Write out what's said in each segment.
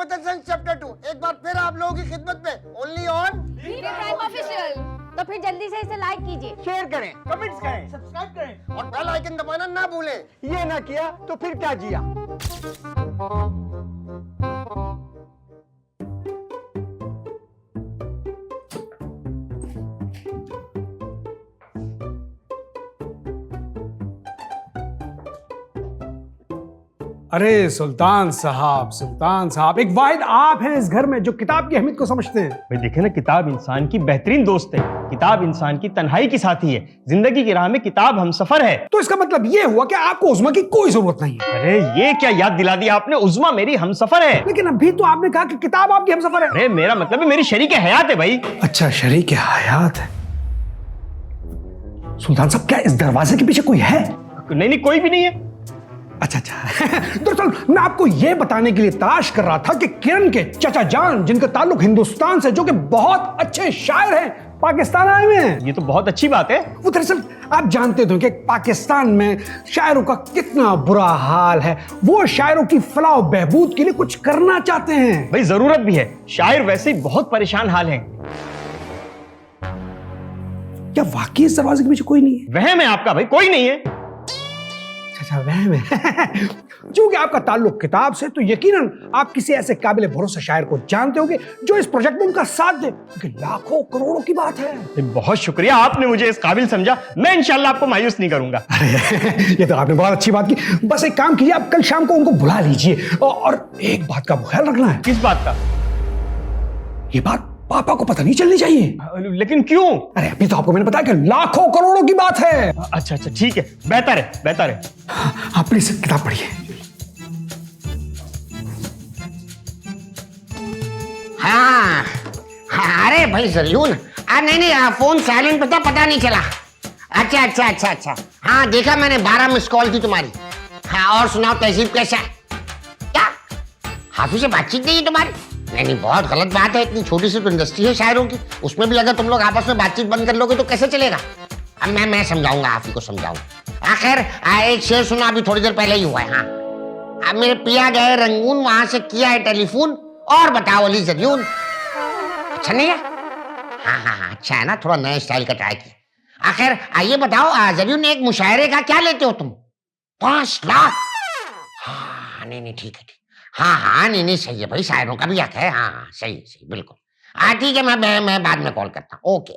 Hypothesis chapter 2 एक बार फिर आप लोगों की खिदमत में, ओनली ऑन ऑफिशियल। तो फिर जल्दी से इसे लाइक कीजिए, शेयर करें, कमेंट्स करें, सब्सक्राइब करें और बेल आइकन दबाना ना भूलें। ये ना किया तो फिर क्या जिया। अरे सुल्तान साहब एक वाहिद आप हैं इस घर में जो किताब की अहमियत को समझते हैं। भाई देखे ना, किताब इंसान की बेहतरीन दोस्त है, किताब इंसान की तन्हाई की साथी है, जिंदगी की राह में किताब हमसफर है। तो इसका मतलब ये हुआ कि आपको उज़्मा की कोई जरूरत नहीं है। अरे ये क्या याद दिला दिया आपने, उज़्मा मेरी हमसफर है। लेकिन अभी तो आपने कहा कि किताब आपकी हमसफर है। अरे मेरा मतलब है मेरी शरीक हयात है भाई। अच्छा, शरीक हयात है। सुल्तान साहब क्या इस दरवाजे के पीछे कोई है? नहीं कोई भी नहीं है। अच्छा दरअसल मैं आपको यह बताने के लिए तलाश कर रहा था कि किरण के चाचा जान, जिनका ताल्लुक हिंदुस्तान से, जो कि बहुत अच्छे शायर हैं, पाकिस्तान आए हुए हैं। ये तो बहुत अच्छी बात है। वो दरअसल आप जानते थे कि पाकिस्तान में शायरों का कितना बुरा हाल है। वो शायरों की फलाह और बहबूद के लिए कुछ करना चाहते हैं। भाई जरूरत भी है, शायर वैसे ही बहुत परेशान हाल हैं। क्या वाकई इस दरवाजे के पीछे कोई नहीं है? वहम है आपका भाई, कोई नहीं है। अच्छा वहम है। क्योंकि आपका ताल्लुक किताब से, तो यकीनन आप किसी ऐसे काबिल भरोसा शायर को जानते होंगे जो इस प्रोजेक्ट में उनका साथ दे, क्योंकि लाखों करोड़ों की बात है। बहुत शुक्रिया, आपने मुझे इस काबिल समझा। मैं इंशाल्लाह आपको मायूस नहीं करूंगा। अरे ये तो आपने बहुत अच्छी बात की। बस एक काम कीजिए, आप कल शाम को उनको बुला लीजिए और एक बात का ख्याल रखना है। किस बात का? ये बात पापा को पता नहीं चलनी चाहिए। लेकिन क्यों? अरे अभी तो आपको मैंने बताया कि लाखों करोड़ों की बात है। अच्छा ठीक है, बेहतर है। आप प्लीज किताब पढ़िए। हाँ अरे भाई जरूर। नहीं फोन साइलेंट पता नहीं चला। अच्छा। हाँ देखा मैंने, 12 मिस कॉल थी तुम्हारी। हाँ और सुनाओ, तहजीब कैसा है? क्या हाफिज से बातचीत नहीं है तुम्हारी? नहीं बहुत गलत बात है। इतनी छोटी सी तो इंडस्ट्री है शायरों की, उसमें भी अगर तुम लोग आपस में बातचीत बंद कर लोगे तो कैसे चलेगा? अब मैं समझाऊंगा, हाफिज को समझाऊंगा। आखिर एक शेर सुना, अभी थोड़ी देर पहले ही हुआ है। हाँ अब मेरे पिया गए रंगून, वहां से किया है टेलीफोन, और बताओ अली जरियून। अच्छा नहीं है? हाँ अच्छा है ना, थोड़ा नए स्टाइल का ट्राई किया। आखिर आइए बताओ जरियून, एक मुशायरे का क्या लेते हो तुम? 5 लाख? हाँ नहीं ठीक है। हाँ नहीं सही है भाई, शायरों का भी हक है। हाँ सही बिल्कुल। हाँ ठीक है, मैं बाद में कॉल करता हूँ। ओके।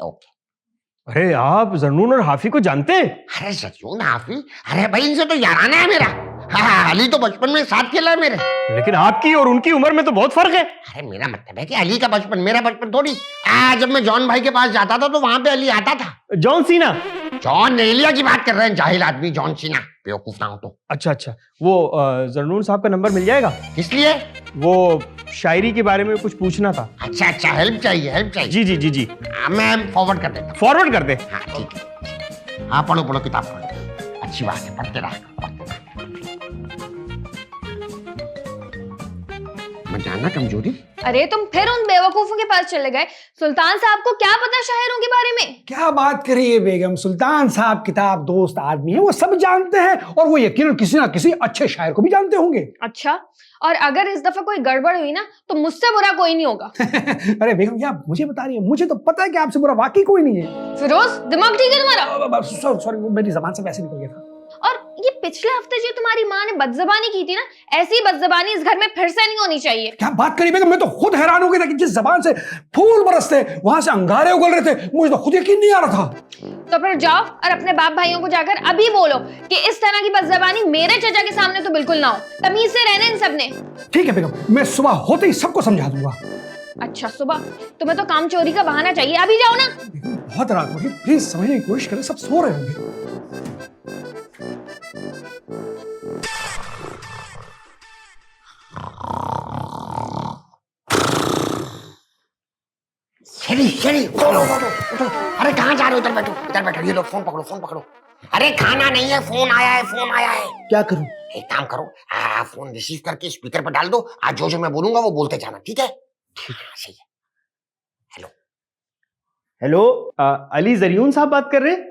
अरे आप जर्नून और हाफी को जानते हैं? अरे जर्नून हाफी, अरे भाई इनसे तो याराना है मेरा। हाँ अली तो बचपन में साथ खेला है मेरे। लेकिन आपकी और उनकी उम्र में तो बहुत फर्क है। अरे मेरा मतलब है कि अली का बचपन मेरा बचपन थोड़ी। जब मैं जॉन भाई के पास जाता था तो वहां पे अली आता था। John Cena? जॉन नेलिया की बात कर रहे हैं, जाहिल आदमी जॉन सीना, बेवकूफ ना हो तो। अच्छा वो जर्नून साहब का नंबर मिल जाएगा? किस लिए? वो शायरी के बारे में कुछ पूछना था। अच्छा हेल्प चाहिए। जी। मैं फॉरवर्ड कर देता हूँ। फॉरवर्ड कर दे। हाँ ठीक है। हाँ पढ़ो किताब पढ़ो, अच्छी बात है, पढ़ते रहो। जाना कमजोरी। अरे तुम फिर उन बेवकूफों के पास चले गए। सुल्तान साहब को क्या पता शायरों के बारे में? क्या बात करिए बेगम, सुल्तान साहब किताब दोस्त आदमी है, वो सब जानते हैं, और वो यकीनन किसी ना किसी अच्छे शायर को भी जानते होंगे। अच्छा, और अगर इस दफा कोई गड़बड़ हुई ना तो मुझसे बुरा कोई नहीं होगा। अरे बेगम क्या मुझे बता रही है? मुझे तो पता है कि आपसे बुरा वाकई कोई नहीं है। फिरोज, दिमाग ठीक है तुम्हारा? सॉरी वो मेरी जबान से वैसे निकल गया था। और ये पिछले हफ्ते जो तुम्हारी माँ ने बदजबानी की थी ना, ऐसी बदजबानी इस घर में फिर से नहीं होनी चाहिए। क्या बात करी बेगम, मैं तो खुद हैरान हो गया था कि जिस जबान से फूल बरसते वहां से अंगारे उगल रहे थे, मुझे तो खुद यकीन नहीं आ रहा था। तो फिर जाओ और अपने बाप भाइयों को जाकर अभी बोलो कि इस तरह की बदजबानी मेरे चचा के सामने तो बिल्कुल ना हो। तमीज से रहने इन सबने। ठीक है बेगम, मैं सुबह होते ही सबको समझा दूंगा। अच्छा सुबह? तुम्हें तो काम चोरी का बहाना चाहिए, अभी जाओ ना। बहुत रात होगी, प्लीज समझने की कोशिश करें, सब सो रहे होंगे। शरी उठो। अरे कहाँ जा रहे हो? इधर बैठो। ये लो फोन पकड़ो। अरे खाना नहीं है, फोन आया है। क्या करूं? एक काम करो, फोन रिसीव करके स्पीकर पर डाल दो। आज जो मैं बोलूंगा वो बोलते जाना, ठीक है? ठीक है, सही है। हेलो अली जरियून साहब बात कर रहे हैं?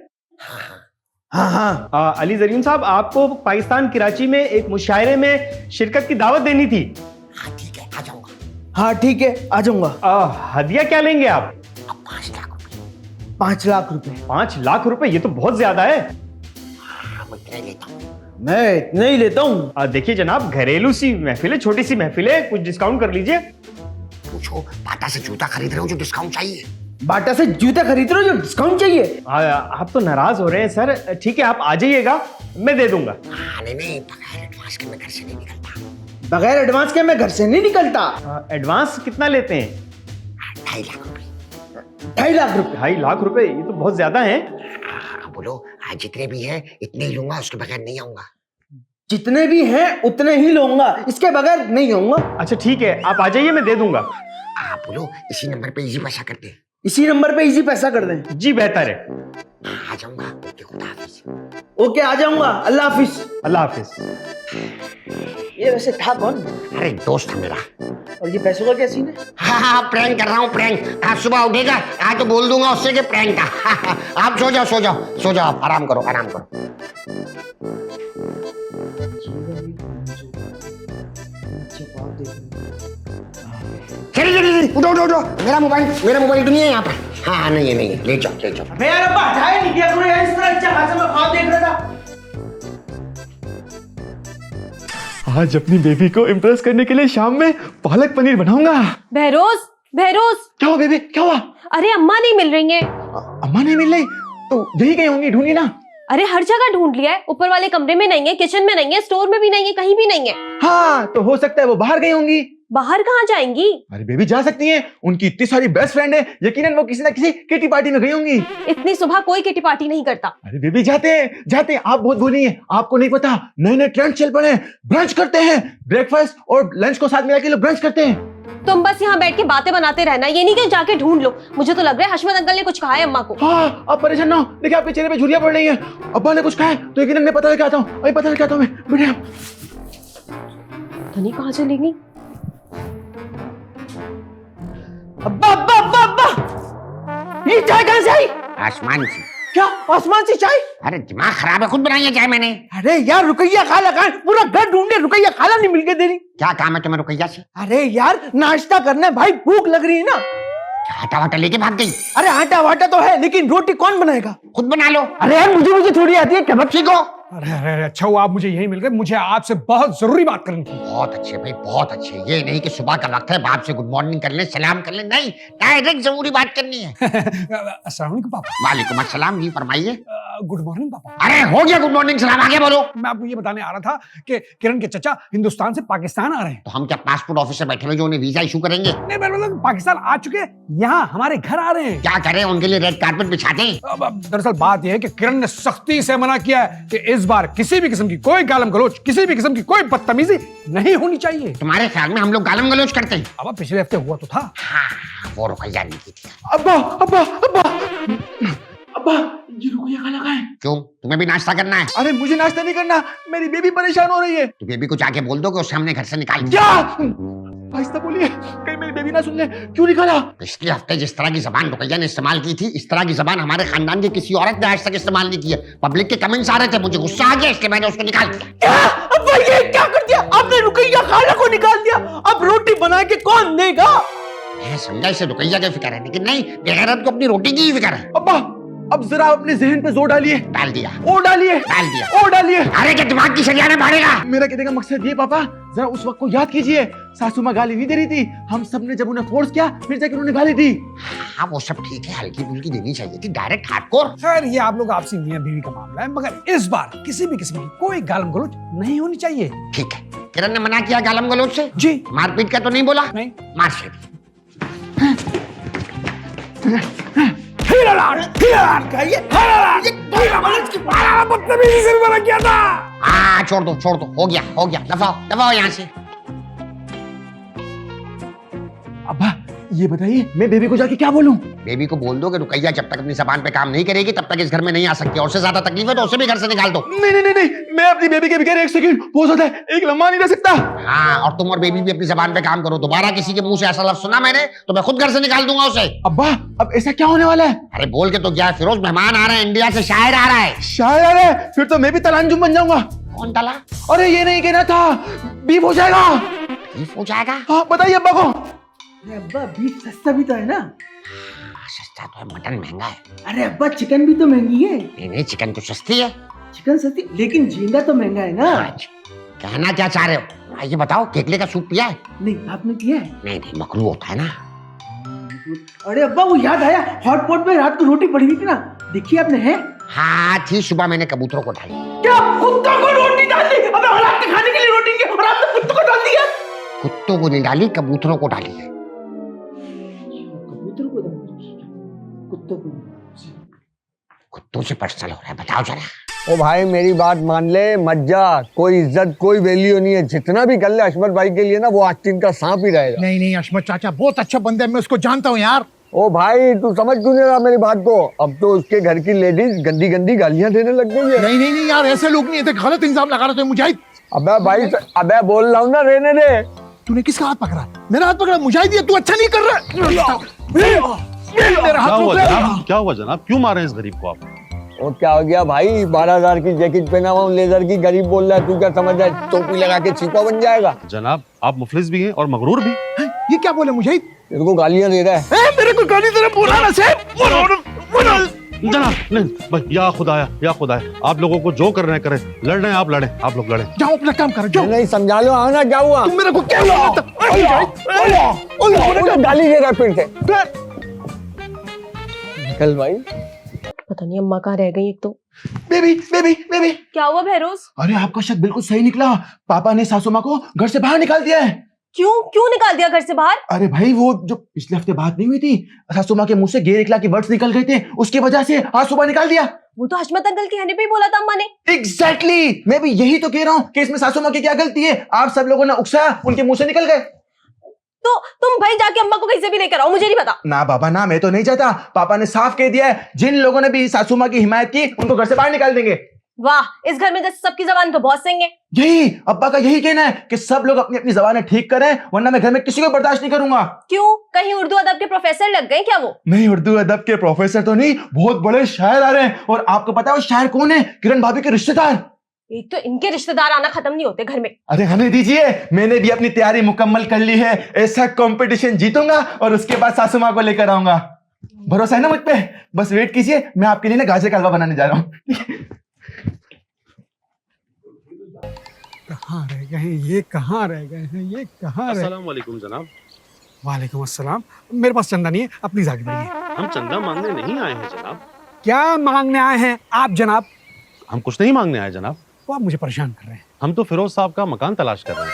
हाँ अली जरियून साहब, आपको पाकिस्तान कराची में एक मुशायरे में शिरकत की दावत देनी थी। हाँ ठीक है, आ जाऊंगा। हाँ ठीक है, आ जाऊंगा। हदिया क्या लेंगे आप? 5 लाख रुपए। 5 लाख रुपए? 5 लाख रुपए, ये तो बहुत ज्यादा है। हाँ, मैं इतना ही लेता हूँ। मैं इतने ही लेता हूँ। देखिए जनाब, घरेलू सी महफिल है, छोटी सी महफिल है, कुछ डिस्काउंट कर लीजिए। पूछो, बाटा से जूता खरीद रहे हो जो डिस्काउंट चाहिए। बाटा से जूते खरीद रहे हो जो डिस्काउंट चाहिए? आप तो नाराज हो रहे हैं सर। ठीक है, आप आ जाइएगा, मैं दे दूंगा। हाँ, नहीं, बगैर एडवांस के मैं घर से नहीं निकलता। बगैर एडवांस के मैं घर से नहीं निकलता। एडवांस कितना लेते हैं? 2.5 लाख रुपए। 2.5 लाख रुपए? 2.5 लाख रुपए, ये तो बहुत ज्यादा है। हाँ, बोलो, आज जितने भी हैं इतने ही लूंगा, उसके बगैर नहीं आऊंगा। जितने भी हैं उतने ही लूंगा, इसके बगैर नहीं होऊंगा। अच्छा ठीक है, आप आ जाइए, मैं दे दूंगा। हाँ, बोलो, इसी नंबर पे इजी पैसा कर दे। इसी नंबर पे इजी पैसा कर दें? जी बेहतर है। हाँ, आ जाऊंगा। ओके, खुदा हाफिज। ओके, आ जाऊंगा। अल्लाह हाफिज। अल्लाह हाफिज। ये वैसे था कौन? अरे दोस्त है मेरा। और ये पैसों का क्या सीन है? हाँ, प्रैंक कर रहा हूँ, प्रैंक। आज सुबह उठेगा, आज तो बोल दूंगा उससे कि प्रैंक था। आप सो जाओ, सो जाओ, सो जाओ, आप आराम करो, आराम करो। चलिए, उठो, उठो, उठो। मेरा मोबाइल तो नहीं है यहाँ पर। हाँ, नहीं है, नहीं है, ले जाओ, ले जाओ। मैं यार अब्बा हटाया नहीं किया करो यार, इस तरह अच्छा खासा मैं ख्वाब देख रहा था। आज अपनी बेबी को इम्प्रेस करने के लिए शाम में पालक पनीर बनाऊंगा। बहरोज, बहरोज, क्या हुआ बेबी, क्या हुआ? अरे अम्मा नहीं मिल रही हैं। अम्मा नहीं मिल रही तो यही कहीं होंगी, ढूंढी ना। अरे हर जगह ढूंढ लिया है, ऊपर वाले कमरे में नहीं है, किचन में नहीं है, स्टोर में भी नहीं है, कहीं भी नहीं है। हाँ, तो हो सकता है वो बाहर गई होंगी। बाहर कहाँ जाएंगी? अरे बेबी जा सकती हैं, उनकी इतनी सारी बेस्ट फ्रेंड है, यकीनन वो किसी ना किसी किटी पार्टी में गई होंगी। इतनी सुबह कोई किटी पार्टी नहीं करता। अरे बेबी जाते हैं, आप बहुत बोली हैं, आपको नहीं पता नए नए ट्रेंड चल पड़े हैं, ब्रंच करते हैं, ब्रेकफास्ट और लंच को साथ मिला के लोग ब्रंच करते हैं। तुम बस यहाँ बैठ के बातें बनाते रहना, ये नहीं कि जाके ढूंढ लो। मुझे तो लग रहा है हशमत अंकल ने कुछ कहा है अम्मा को। हाँ, आप परेशान ना हो, देखिए आपके चेहरे पे झुर्रियां पड़ रही हैं। अब्बा ने कुछ कहा है तो यकीनन मैं पता करके आता हूँ, अभी पता करके आता हूँ मैं। बेटे धनी कहाँ चली गई? अब्बा अब्बा अब्बा अब्बा, ये चाय कहाँ से आई? आसमान से। क्या आसमान से चाय? अरे दिमाग खराब है, खुद बनाई है चाय मैंने। अरे यार रुकैया खाला कहाँ? पूरा घर ढूंढे, रुकैया खाला नहीं मिल के दे रही। क्या काम है तुम्हें रुकैया से? अरे यार नाश्ता करना है भाई, भूख लग रही है ना। आटा वाटा लेके भाग गई? अरे आटा वाटा तो है, लेकिन रोटी कौन बनाएगा? खुद बना लो। अरे यार मुझे थोड़ी आती है, कबाब सीखो। अरे अरे अरे, अच्छा हुआ आप मुझे यही मिल गए, मुझे आपसे बहुत जरूरी बात करनी थी। बहुत अच्छे भाई, बहुत अच्छे। ये नहीं कि सुबह का वक्त है, बाप से गुड मॉर्निंग कर ले, सलाम कर ले, नहीं, डायरेक्ट जरूरी बात करनी है। अस्सलाम वालेकुम पापा। वालेकुम अस्सलाम, जी फरमाइए। गुड मॉर्निंग पापा। अरे हो गया गुड मॉर्निंग सलाम, आगे बोलो। मैं आपको ये बताने आ रहा था कि किरण के चचा हिंदुस्तान से पाकिस्तान आ रहे हैं। तो हम क्या पासपोर्ट ऑफिस से बैठे हुए जो उन्हें वीजा इशू करेंगे? नहीं, मैं मतलब पाकिस्तान आ चुके हैं, यहाँ हमारे घर आ रहे हैं। क्या करें, उनके लिए रेड कार्पेट बिछा दें? अब दरअसल बात यह है कि किरण ने सख्ती से मना किया है कि इस बार किसी भी किस्म की कोई गालम गलोच, किसी भी किस्म की कोई बदतमीजी नहीं होनी चाहिए। तुम्हारे ख्याल में हम लोग गालम गलोच करते हैं? अब पिछले हफ्ते हुआ तो था। हाँ, वो रुकैया नहीं की थी। अब्बा अब्बा अब्बा अब्बा, ये रुकैया खाना कहाँ है? क्यों, तुम्हें भी नाश्ता करना है? अरे मुझे नाश्ता नहीं करना, मेरी बेबी परेशान हो रही है। तो बेबी को जाके बोल दो कि उसे हमने घर से निकाल दिया। क्या? आहिस्ता बोलिए, कहीं मेरी बेबी ना सुन ले। क्यों निकाला? पिछले हफ्ते जिस तरह की जबान रुकैया ने इस्तेमाल की थी, इस तरह की जबान हमारे खानदान की किसी औरत ने आज तक इस्तेमाल नहीं की है। पब्लिक के कमेंट्स आ रहे थे, मुझे गुस्सा आ गया, इसलिए मैंने उसको निकाल दिया। क्या अब्बा, ये क्या कर दिया आपने? रुकैया खाला को निकाल दिया, अब रोटी बना के कौन देगा? मैं समझा इसे रुकैया की फिक्र है, लेकिन नहीं, बेगैरत को अपनी रोटी की ही फिक्र है। अब्बा अब जरा अपने जहन पे जोर डालिए। डाल दिया, और डालिए, डाल दिया। और डालिए। अरे क्या दिमाग की सरियाने बढ़ेगा? मेरा कहने का मकसद ये पापा, जरा उस वक्त को याद कीजिए, सासू माँ गाली नहीं दे रही थी, हम सब ने जब उन्हें फोर्स किया फिर जाकर उन्होंने गाली दी। हाँ वो सब ठीक है, हल्की फुल्की देनी चाहिए थी, डायरेक्ट हार्डकोर। खैर ये आप लोग आपसी मियां बीवी का मामला है, मगर इस बार किसी भी किस्म की कोई गालम गलोच नहीं होनी चाहिए। ठीक है, किरण ने मना किया गालम गलोच से? जी मारपीट का तो नहीं बोला? नहीं। मार से बदतमीजी से मना किया था। हाँ छोड़ दो, हो गया, दबाओ यहाँ से। अब्बा ये बताइए मैं बेबी को जाके क्या बोलूं? बेबी को बोल दो कि रुकैया जब तक अपनी जबान पे काम नहीं करेगी तब तक इस घर में नहीं आ सकती, और उससे ज्यादा तकलीफ है तो उसे भी घर से निकाल दो। नहीं, मैं अपनी बेबी के बगैर एक सेकंड, हो सकता है एक लम्हा नहीं रह सकता। हाँ, और तुम और बेबी भी अपनी जबान पे काम करो। दोबारा किसी के मुंह से ऐसा लफ्ज सुना मैंने तो मैं खुद घर से निकाल दूंगा उसे। अब्बा अब ऐसा क्या होने वाला है? अरे बोल के तो क्या है, फिरोज मेहमान आ रहे हैं, इंडिया से शायर आ रहा है। शायर है? फिर तो मैं भी तलांजुम बन जाऊंगा। कौन तला? अरे ये नहीं कहना था, बीफ हो जाएगा। बीफ हो जाएगा? हाँ बताइए अब्बा को। अरे अब्बा बीफ सस्ता भी तो है ना। सस्ता तो है, मटन महंगा है। अरे अब्बा चिकन भी तो महंगी है। नहीं नहीं, चिकन तो सस्ती है। चिकन सस्ती लेकिन झींगा तो महंगा है ना। कहना क्या चाह रहे हो? ये बताओ, केकले का सूप पिया है? नहीं आपने पिया है? नहीं नहीं, मकरू होता है ना। अरे अब्बा वो याद आया, हॉट पॉट में रात को रोटी पड़ी हुई थी ना, देखी आपने? है हाँ थी, सुबह मैंने कबूतरों को डाली। क्या कुत्तों को रोटी डाल दी? अबे औलाद के खाने के लिए रोटी की और आपने कुत्तों को डाल दिया। कुत्तों को नहीं डाली, कबूतरों को डाली है। कबूतर को डाल दी, कुत्तों को। कुत्तों से पर्सनल हो रहा है, बताओ जरा। ओ भाई मेरी बात मान ले, मत जा। कोई इज्जत कोई वैल्यू नहीं है, जितना भी कर ले अशमत भाई के लिए ना वो आस्तीन का सांप ही रहेगा। नहीं नहीं, अशमत चाचा बहुत अच्छा बंदा है, मैं उसको जानता हूँ यार। ओ भाई तू समझ क्यों नहीं रहा मेरी बात को? अब तो उसके घर की लेडीज गंदी गंदी गालियां देने लग गई है। नहीं नहीं नहीं यार, ऐसे लोग नहीं है, गलत इल्जाम लगा रहे थे मुजाहिद। अबे भाई अबे बोल रहा हूँ ना, रहने दे। तूने किसका हाथ पकड़ा? मेरा हाथ पकड़ा मुजाहिद, ये तू अच्छा नहीं कर रहा। मेरा हाथ रोक ले। क्या हुआ जनाब, क्यों मारे इस गरीब को आप? और क्या हो गया भाई, 12,000 की जैकेट पहना हुआ लेदर की, गरीब बोल रहा है, तू क्या समझ रहा है टोपी लगा के छिपा बन जाएगा? जनाब आप मुफलिस भी हैं और मगरूर भी। ये क्या बोले मुजाहिद? तेरे को गालियां दे रहा है। मेरे को गाली दे रहा, बोला ना से। जनाब नहीं भाई, या खुदाया आप लोगों को जो कर रहे हैं करें, लड़ रहे हैं आप लड़े, आप लोग लड़े। जाओ अपना काम करो, जाओ। नहीं समझा लो, आना क्या हुआ? तुम मेरे को क्या गाली दे रहा है फिर से। निकल भाई। पता नहीं अम्मा कहाँ रह गई। एक तो बेबी बेबी बेबी। क्या हुआ बहरोज? अरे आपका शक बिल्कुल सही निकला, पापा ने सासू माँ को घर से बाहर निकाल दिया है। क्यों क्यों निकाल दिया घर से बाहर? अरे भाई वो जो पिछले हफ्ते बात नहीं हुई थी, सासू माँ के मुंह से गैर इखलाकी के वर्ड्स निकल गए थे, उसकी वजह से आज सुबह निकाल दिया। वो तो हशमत अंकल के कहने पे ही बोला था अम्मा ने। एग्जैक्टली, मैं भी यही तो कह रहा हूँ कि इसमें सासू माँ की क्या गलती है? आप सब लोगों ने उकसाया, उनके मुंह से निकल गए। तो तुम भाई जाके अम्मा को कहीं से भी लेकर आओ, मुझे नहीं पता। ना बाबा ना, मैं तो नहीं चाहता। पापा ने साफ कह दिया है, जिन लोगों ने भी सासू माँ की हिमायत की उनको घर से बाहर निकाल देंगे। वाह, इस घर में जैसे सबकी जबान तो बहुत सही है। यही अब्बा का यही कहना है कि सब लोग अपनी अपनी जबानें ठीक करें, वरना मैं घर में किसी को बर्दाश्त नहीं करूंगा। क्यों, कहीं उर्दू अदब के प्रोफेसर लग गए क्या वो? नहीं, उर्दू अदब के प्रोफेसर तो नहीं, बहुत बड़े शायर आ रहे हैं। और आपको पता है वो शायर कौन है? किरण भाभी के रिश्तेदार। एक तो इनके रिश्तेदार आना खत्म नहीं होते घर में। अरे हमें दीजिए, मैंने भी अपनी तैयारी मुकम्मल कर ली है। ऐसा कंपटीशन जीतूंगा और उसके बाद सासू माँ को लेकर आऊंगा। भरोसा है ना मुझ पे? बस वेट कीजिए, मैं आपके लिए ना गाजर का हलवा बनाने जा रहा हूँ। कहाँ रह गए हैं ये, कहाँ रह गए हैं ये, कहाँ रह? अस्सलाम वालेकुम जनाब। वालेकुम अस्सलाम। मेरे पास चंदा नहीं है, अपनी आगे बढ़िए। हम चंदा मांगने नहीं आए हैं जनाब। क्या मांगने आए हैं आप जनाब? हम कुछ नहीं मांगने आए जनाब, वो आप मुझे परेशान कर रहे हैं। हम तो फिरोज साहब का मकान तलाश कर रहे हैं।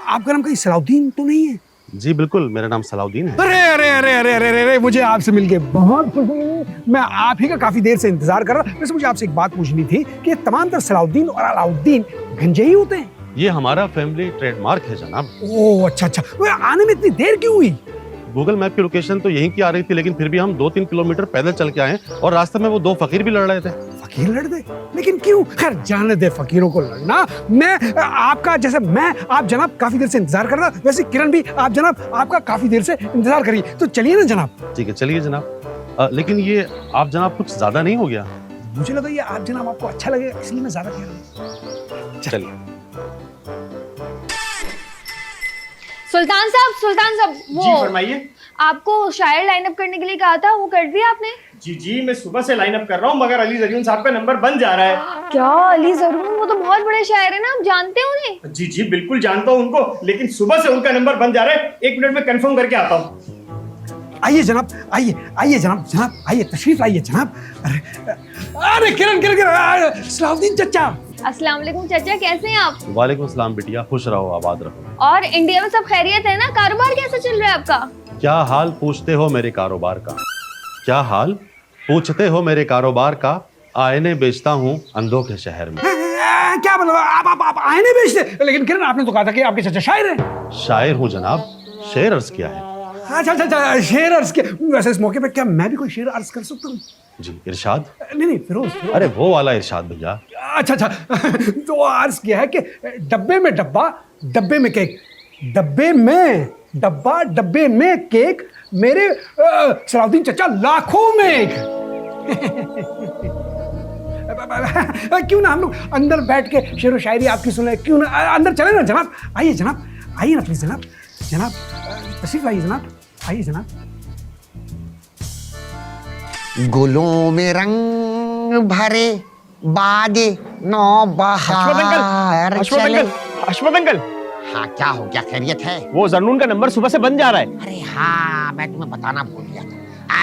आपका नाम कहीं सलाउद्दीन तो नहीं है? जी बिल्कुल, मेरा नाम सलाउद्दीन है। अरे अरे अरे अरे अरे अरे, मुझे आपसे मिलके बहुत खुशी हुई। मैं आप ही का काफी देर से इंतजार कर रहा। वैसे मुझे आपसे एक बात पूछनी थी कि तमाम तर सलाउद्दीन और अलाउद्दीन गंजेई होते हैं? ये हमारा फैमिली ट्रेडमार्क है जनाब। ओह अच्छा अच्छा। वो आने में इतनी देर क्यों हुई? गूगल मैप की लोकेशन तो यहीं की आ रही थी, लेकिन फिर भी हम 2-3 किलोमीटर पैदल चल के आए और रास्ते में वो 2 फकीर भी लड़ रहे थे। फकीर लड़ दे? लेकिन क्यों? खैर जाने दे फकीरों को लड़ना। मैं आपका जैसे मैं आप जनाब काफी देर से इंतजार कर रहा, वैसे किरण भी आप जनाब आपका काफी देर से इंतजार करिए। तो चलिए ना जनाब। ठीक है चलिए जनाब। लेकिन ये आप जनाब कुछ ज्यादा नहीं हो गया? मुझे लगा ये आप जनाब आपको अच्छा लगेगा, इसलिए मैं ज्यादा कह रहा हूँ। चलिए। सुल्तान साहब वो जी फरमाइए। आपको शायर लाइनअप करने के लिए कहा था, वो कर दिया आपने? जी मैं सुबह से लाइन अप कर रहा हूँ, मगर अली जरीन साहब का नंबर बन जा रहा है। क्या अली जरूर? वो तो बहुत बड़े शायर है ना, आप जानते हैं उन्हें? जी बिल्कुल जानता हूँ उनको, लेकिन सुबह से उनका नंबर बन जा रहा है। 1 मिनट में कंफर्म करके आता हूँ। आइए जनाब, आइए जनाब, आइए तशरीफ लाइए जनाब। अरे किरण सलाउद्दीन चचा। अस्सलाम वालेकुम चाचा, कैसे हैं आप? वालेकुम अस्सलाम बिटिया, खुश रहो आबाद रहो। और इंडिया में सब खैरियत है ना? कारोबार कैसा चल रहा है आपका? क्या हाल पूछते हो मेरे कारोबार का? क्या हाल पूछते हो मेरे कारोबार का? आईने बेचता हूँ अंधों के शहर में। क्या मतलब आप आईने बेचते? लेकिन किरण आपने तो कहा था कि आपके चचा शायर हैं। शायर हूँ जनाब, शेर अर्ज किया है। अच्छा शेर अर्ज किया। वैसे इस मौके पे क्या मैं भी कोई शेर अर्ज कर सकता हूँ? जी इरशाद। नहीं फिरोज। अरे वो वाला इरशाद भैया। अच्छा तो अर्ज किया है कि डब्बे में डब्बा, डब्बे में केक, डब्बे में डब्बा, डब्बे में केक, मेरे सलाउद्दीन चचा लाखों में एक। क्यों ना हम लोग अंदर बैठ के शेर व शायरी आपकी सुने? क्यों ना अंदर चले ना जनाब? आइए ना प्लीज जनाब। जनाब तशरीफ लाइए जनाब, आइए जनाब। गुलों में रंग भरे बादे नौ बहार चले। हशमत अंकल, हाँ क्या हो गया, खैरियत है? वो जर्नून का नंबर सुबह से बंद जा रहा है। अरे हाँ, मैं तुम्हें बताना भूल गया था।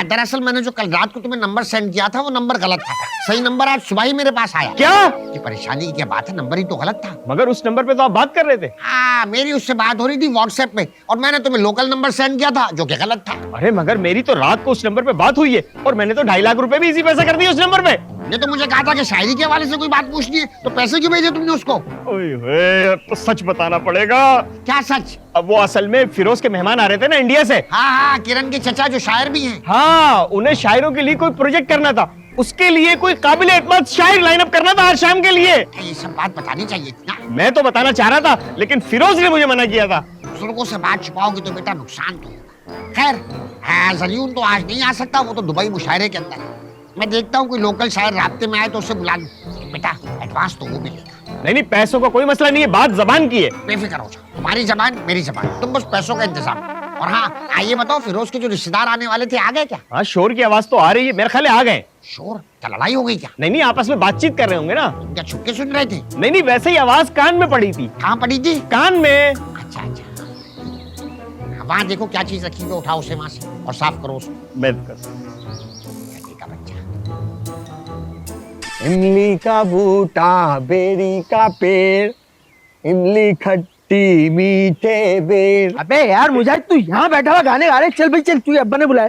दरअसल मैंने जो कल रात को तुम्हें नंबर सेंड किया था वो नंबर गलत था। सही नंबर आज सुबह ही मेरे पास आया। क्या? कि परेशानी की क्या बात है, नंबर ही तो गलत था। मगर उस नंबर पे तो आप बात कर रहे थे। हाँ, मेरी उससे बात हो रही थी व्हाट्सएप पे और मैंने तुम्हें लोकल नंबर सेंड किया था जो कि गलत था। अरे मगर मेरी तो रात को उस नंबर पे बात हुई है और मैंने तो 2.5 लाख रुपए भी इसी पैसा कर दिए उस नंबर पे। ये तो मुझे कहा था कि शायरी के हवाले से कोई बात पूछनी है, तो पैसे क्यों भेजे तुमने उसको? ओए होए, अब तो सच बताना पड़ेगा। क्या सच? अब वो असल में फिरोज के मेहमान आ रहे थे ना इंडिया से। हाँ हाँ, किरण के चचा जो शायर भी हैं। हाँ, उन्हें शायरों के लिए कोई प्रोजेक्ट करना था, उसके लिए कोई काबिल एतमाद शायर लाइनअप करना था आज शाम के लिए। ये सब बात बतानी चाहिए थी ना। मैं तो बताना चाह रहा था लेकिन फिरोज ने मुझे मना किया था। बुजुर्गों से बात छुपाओगे तो बेटा नुकसान तो होगा। खैर, जरियून तो आज नहीं आ सकता, वो तो दुबई मुशायरे के अंदर है। मैं देखता हूँ कोई लोकल शायर राब्ते में आए तो उससे बुला लूं। बेटा एडवांस तो वो मिलेगा। नहीं, पैसों का कोई मसला नहीं है, बात जबान की है। बेफिक्र हो जाओ, तुम्हारी जबान मेरी जबान, तुम बस पैसों का इंतजाम। और हाँ, आइए बताओ, फिरोज के जो रिश्तेदार आने वाले थे आ गए क्या? हाँ, शोर की आवाज तो आ रही है, मेरे ख्याल आ गए। शोर? क्या लड़ाई हो गई क्या? नहीं, आपस में बातचीत कर रहे होंगे ना। क्या छुपके सुन रहे थे? नहीं, वैसे ही आवाज कान में पड़ी थी। कहाँ पड़ी थी? कान में। अच्छा, वहाँ देखो क्या चीज रखी है, उठाओ उसे वहां से और साफ करो उसको। इमली का बूटा, बेरी का पेड़, इमली खट्टी मीठे बेर। अबे यार मुझे तू यहाँ बैठा हुआ गाने गा रहे, चल भाई चल, तू अब्बा ने बुलाया।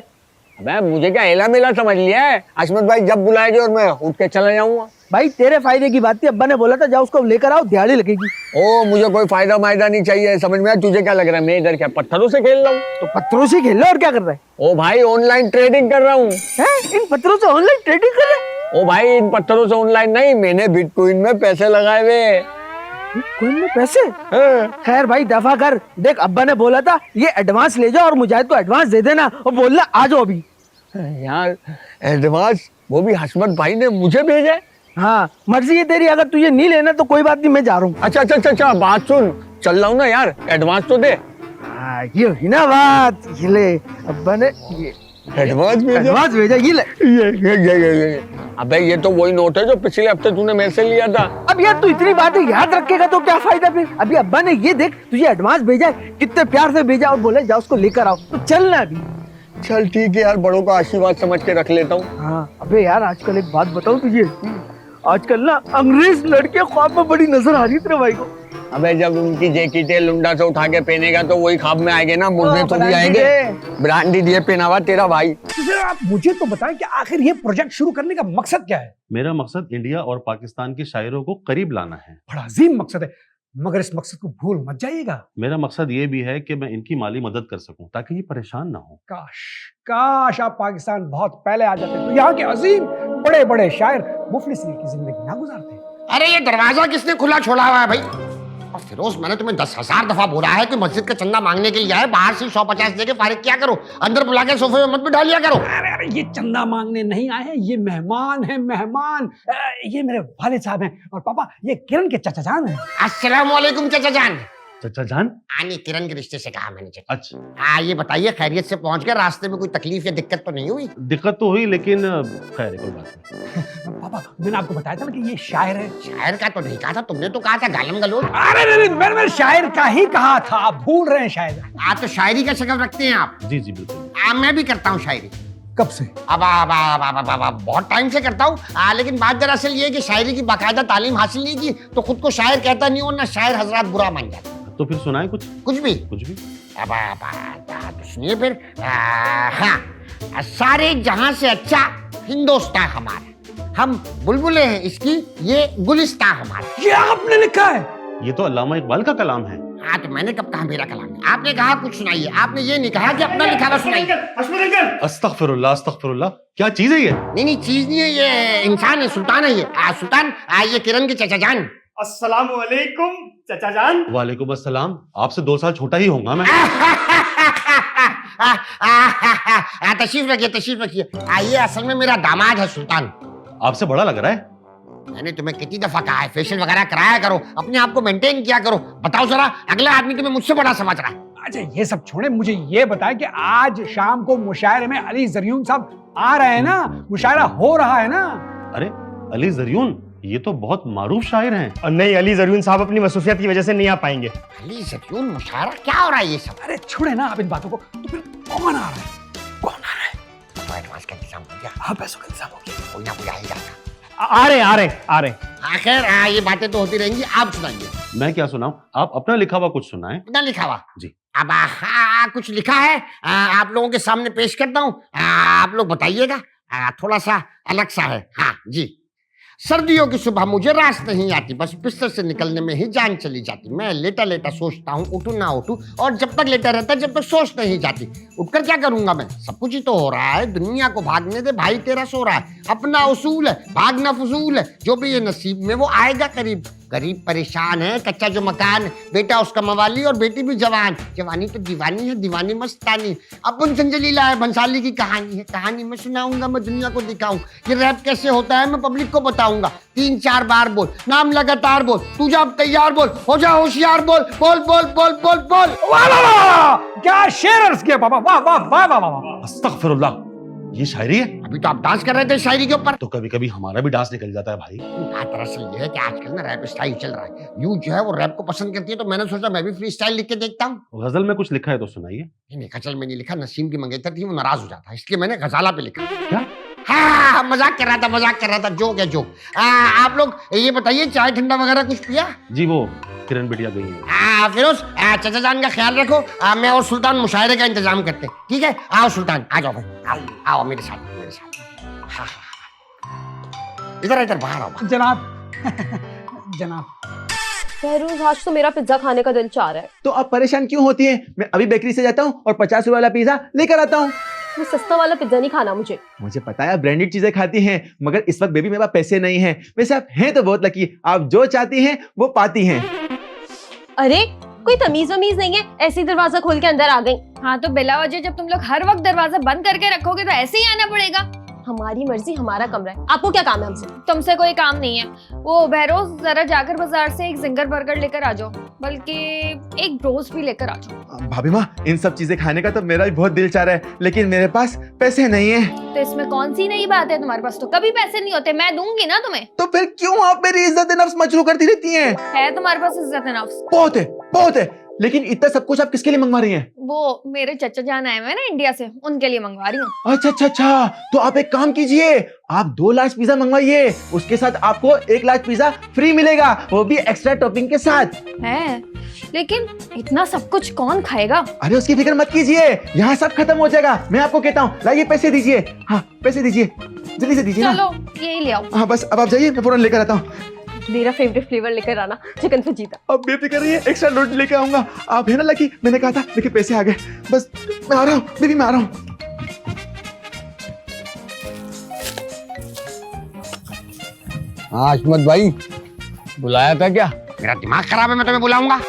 अबे मुझे क्या एला मेला समझ लिया है? अशमत भाई जब बुलाएंगे और मैं उठ के चला जाऊंगा। भाई तेरे फायदे की बात थी, अब्बा ने बोला था जाओ उसको लेकर आओ, दिहाड़ी लगेगी। ओ मुझे कोई फायदा मायदा नहीं चाहिए, समझ में आया? तुझे क्या लग रहा है मैं इधर क्या पत्थरों से खेल रहा हूँ? तो पत्थरों से खेल रहा और क्या कर रहा है? ओ भाई ऑनलाइन ट्रेडिंग कर रहा हूँ। इन पत्थरों से ऑनलाइन ट्रेडिंग कर रहा है? ओ भाई इन पत्थरों से ऑनलाइन नहीं, मैंने बिटकॉइन में पैसे लगाए हुए। बिटकॉइन में पैसे? खैर भाई दफा कर, देख अब्बा ने बोला था ये एडवांस ले जाओ और मुजाहिद को एडवांस दे देना और बोलना आ जाओ अभी। यार एडवांस वो भी हशमत भाई ने मुझे भेजा है। हाँ मर्जी है तेरी, अगर तुझे नहीं लेना तो कोई बात नहीं, मैं जा रहा हूँ। अच्छा बात सुन, चल रहा हूँ ना यार, एडवांस तो दे। ये हुई ना बात, ये ले अब्बा ने ये एडवांस भेजा, ये ले। ये अबे ये तो वही नोट है जो पिछले हफ्ते तूने मेरे से लिया था। अब यार तू इतनी बातें याद रखेगा तो क्या फायदा फिर? अभी अब्बा ने ये देख तुझे एडवांस भेजा है, कितने प्यार से भेजा और बोले जाओ उसको लेकर आओ, तो चलना अभी। चल ठीक है यार, बड़ों का आशीर्वाद समझ के रख लेता हूँ। हाँ अबे यार आजकल एक बात बताऊं तुझे, आजकल ना अंग्रेज लड़के ख्वाब में बड़ी नजर आ रही तेरे भाई को। अबे जब उनकी जैकेटें लुंडा से उठा के पहनेगा तो वही ख्वाब में आएंगे ना, मुझे तो भी आएंगे। ब्रांडी दिए पहना हुआ तेरा भाई। तो आप मुझे तो बताएं कि आखिर ये प्रोजेक्ट शुरू करने का मकसद क्या है? मेरा मकसद इंडिया और पाकिस्तान के शायरों को करीब लाना है। बड़ा अजीम मकसद है, मगर इस मकसद को भूल मत जाइएगा। मेरा मकसद ये भी है कि मैं इनकी माली मदद कर सकूं ताकि ये परेशान ना हो। काश आप पाकिस्तान बहुत पहले आ जाते तो यहाँ के अजीम बड़े बड़े शायर मुफलिसी की जिंदगी ना गुजारते। अरे ये दरवाजा किसने खुला छोड़ा हुआ है भाई? और फिरोज मैंने तुम्हें 10,000 दफा बोला है कि मस्जिद का चंदा मांगने के लिए आए, बाहर से 150 देके फारिग क्या करो, अंदर बुला के सोफे में मत बिठा लिया करो। अरे ये चंदा मांगने नहीं आए हैं, ये मेहमान हैं, मेहमान। ये मेरे वालिद साहब हैं और पापा ये किरण के चचा जान हैं। अस्सलाम वालेकुम चचा जान। चचा जान? आनी किरण के रिश्ते से कहा मैंने चचा। अच्छा हाँ ये बताइए खैरियत से पहुंच गए, रास्ते में कोई तकलीफ या दिक्कत तो नहीं हुई? दिक्कत तो हुई लेकिन खैर कोई बात नहीं। पापा मैंने आपको बताया था ना कि ये शायर है। शायर का तो नहीं कहा था तुमने, तो कहा था गालम गलोच। अरे मैंने शायर का ही कहा था, आप भूल रहे हैं शायद। आप तो शायरी का शकल रखते हैं आप। जी बिल्कुल। मैं भी करता हूँ शायरी। कब से? अब बहुत टाइम से करता हूँ, लेकिन बात दरअसल ये है कि शायरी की बाकायदा तालीम हासिल नहीं की तो खुद को शायर कहता नहीं हूँ, ना शायर हजरात बुरा मान जाता। तो फिर सुनाए कुछ भी। अब तो सुनिए फिर। हाँ, सारे जहां से अच्छा हिंदुस्तान हमारा, हम बुलबुलें हैं इसकी ये गुलिस्तान हमारा। ये आपने लिखा है? ये तो अल्लामा इकबाल का कलाम है। हाँ तो मैंने कब कहा मेरा कलाम है? आपने कहा कुछ सुनाइए, आपने ये नहीं कहा कि अपना लिखा हुआ सुनाइए। अस्तगफिरुल्लाह अस्तगफिरुल्लाह, क्या चीज है ये? नहीं चीज नहीं है, ये इंसान है, सुल्तान है ये। सुल्तान ये किरण के चचा जान। अस्सलाम वालेकुम चचा जान। वालेकुम अस्सलाम, आपसे 2 साल छोटा ही होऊंगा मैं। तशरीफ रखिए। ये असल में मेरा दामाद है सुल्तान। आपसे बड़ा लग रहा है। मैंने तुम्हें कितनी दफा कहा है फेशियल वगैरह कराया करो, अपने आप को मेंटेन किया करो। बताओ जरा, अगला आदमी तुम्हें मुझसे बड़ा समझ रहा है। अच्छा ये सब छोड़े, मुझे ये बताएं कि आज शाम को मुशायरे में अली जरियून साहब आ रहे हैं ना, मुशायरा हो रहा है ना? अरे अली जरियून, ये तो बहुत मारूफ शायर हैं। और नहीं, अली जरियून साहब अपनी मसरूफियत की वजह से नहीं आ पाएंगे। अली जरियून मुशायरा, क्या हो रहा है ये सब? अरे छोड़े ना आप इन बातों को, तो फिर कौन आ रहा है? कौन आ रहा है? तो एडवांस का इंतजाम हो गया? हाँ, पैसों का इंतजाम हो गया। कोई ना कोई आ ही जाता। आ रहे। आखिर ये बातें तो होती रहेंगी, आप सुनाइए। मैं क्या सुनाऊं, आप अपना लिखा हुआ कुछ सुनाएं। अपना लिखा हुआ? जी। अब कुछ लिखा है, आप लोगों के सामने पेश करता हूँ, आप लोग बताइएगा। थोड़ा सा अलग सा है। हाँ जी। सर्दियों की सुबह मुझे रास नहीं आती, बस बिस्तर से निकलने में ही जान चली जाती। मैं लेटा लेटा सोचता हूँ उठूं ना उठूं, और जब तक लेटा रहता जब तक सोच नहीं जाती। उठकर क्या करूंगा मैं? सब कुछ ही तो हो रहा है, दुनिया को भागने दे भाई, तेरा सो रहा है। अपना उसूल है, भागना फजूल है, जो भी ये नसीब में वो आएगा करीब। गरीब परेशान है, कच्चा जो मकान, बेटा उसका मवाली और बेटी भी जवान। जवानी तो दीवानी है, दीवानी मस्तानी। अपन संजलीला है, भंसाली की कहानी है। कहानी मैं सुनाऊंगा, मैं दुनिया को दिखाऊं ये रैप कैसे होता है, मैं पब्लिक को बताऊंगा। 3-4 बार बोल, नाम लगातार बोल, तू जा तैयार बोल, हो जा होशियार बोल, बोल बोल बोल बोल बोल। वाह वाह वाह, क्या शेर अर्ज किया बाबा, वाह वाह वाह वाह वाह। अस्तगफिरुल्लाह, ये शायरी है? अभी तो आप डांस कर रहे थे शायरी के ऊपर। तो कभी कभी हमारा भी डांस निकल जाता है भाई। दरअसल ये है कि आजकल ना रैप स्टाइल चल रहा है, यू जो है वो रैप को पसंद करती है, तो मैंने सोचा मैं भी फ्री स्टाइल लिख के देखता हूँ। गजल में कुछ लिखा है तो सुनाइए। नहीं, गजल में नहीं लिखा, नसीम की मंगेतर थी, वो नाराज हो जाता है, इसलिए मैंने गजाला पे लिखा। क्या? हाँ, मजाक कर रहा था, जोक है जोक। आप लोग ये बताइए, चाय ठंडा वगैरह कुछ पिया? जी, वो किरण बिटिया गई है। फिरोज, चाचा जान का ख्याल रखो। मैं और सुल्तान मुशायरे का इंतजाम करते, ठीक है? आओ सुल्तान, आ जाओ भाई, आओ मेरे साथ। हाँ, इधर बाहर आओ। जनाब जनाब। बहरोज, आज तो मेरा पिज्जा खाने का दिल चाह रहा है। तो आप परेशान क्यों होती हैं? मैं अभी बेकरी से जाता हूँ और 50 रुपए वाला पिज्जा लेकर आता हूँ। वो सस्ता वाला पिज्जा नहीं खाना मुझे। मुझे पता है आप ब्रांडेड चीजें खाती हैं, मगर इस वक्त बेबी मेरे पास पैसे नहीं हैं। वैसे आप हैं तो बहुत लकी, आप जो चाहती हैं वो पाती हैं। अरे कोई तमीज वमीज नहीं है, ऐसे ही दरवाजा खोल के अंदर आ गई। हाँ तो बिला वजह जब तुम लोग हर वक्त दरवाजा बंद करके रखोगे तो ऐसे ही आना पड़ेगा। हमारी मर्जी, हमारा कमरा है, आपको क्या काम है हमसे? तुमसे कोई काम नहीं है। वो बहरोज, जरा जाकर बाजार से एक जिंगर बर्गर लेकर आ जाओ, बल्कि एक रोस्ट भी लेकर आ जाओ। भाभी माँ, इन सब चीजें खाने का तो मेरा भी बहुत दिल चाह रहा है, लेकिन मेरे पास पैसे नहीं है। तो इसमें कौन सी नई बात है? तुम्हारे पास तो कभी पैसे नहीं होते, मैं दूंगी ना तुम्हें। तो फिर क्यों आप मेरी इज्जत नफ्स मचलू करती रहती हैं? है तुम्हारे पास इज्जत नफ्स? बहुत है, लेकिन इतना सब कुछ आप किसके लिए मंगवा रही हैं? वो मेरे चचा जान आए हुए ना इंडिया से, उनके लिए मंगवा रही हूँ। अच्छा, तो आप एक काम कीजिए, आप 2 लार्ज पिज्जा मंगवाइए, उसके साथ आपको 1 लार्ज पिज्जा फ्री मिलेगा, वो भी एक्स्ट्रा टॉपिंग के साथ। है, लेकिन इतना सब कुछ कौन खाएगा? अरे उसकी फिक्र मत कीजिए, यहाँ सब खत्म हो जाएगा। मैं आपको कहता हूँ, लाइए पैसे दीजिए। हाँ, पैसे दीजिए, जल्दी से दीजिए ना। चलो यही ले आओ। हाँ बस, अब आप जाइए, मैं फौरन लेकर आता हूँ। मेरा फेवरेट फ्लेवर लेकर आना, चिकन फजीता। अब बेफिक्र रहिए, एक्स्ट्रा लोड लेकर आऊंगा। आप है ना लकी, मैंने कहा था, लेकिन पैसे आ गए। बस मैं आ रहा हूँ बेबी, मैं आ रहा हूँ। हाँ अहमद भाई, बुलाया था क्या? मेरा दिमाग खराब है, मैं तुम्हें बुलाऊंगा?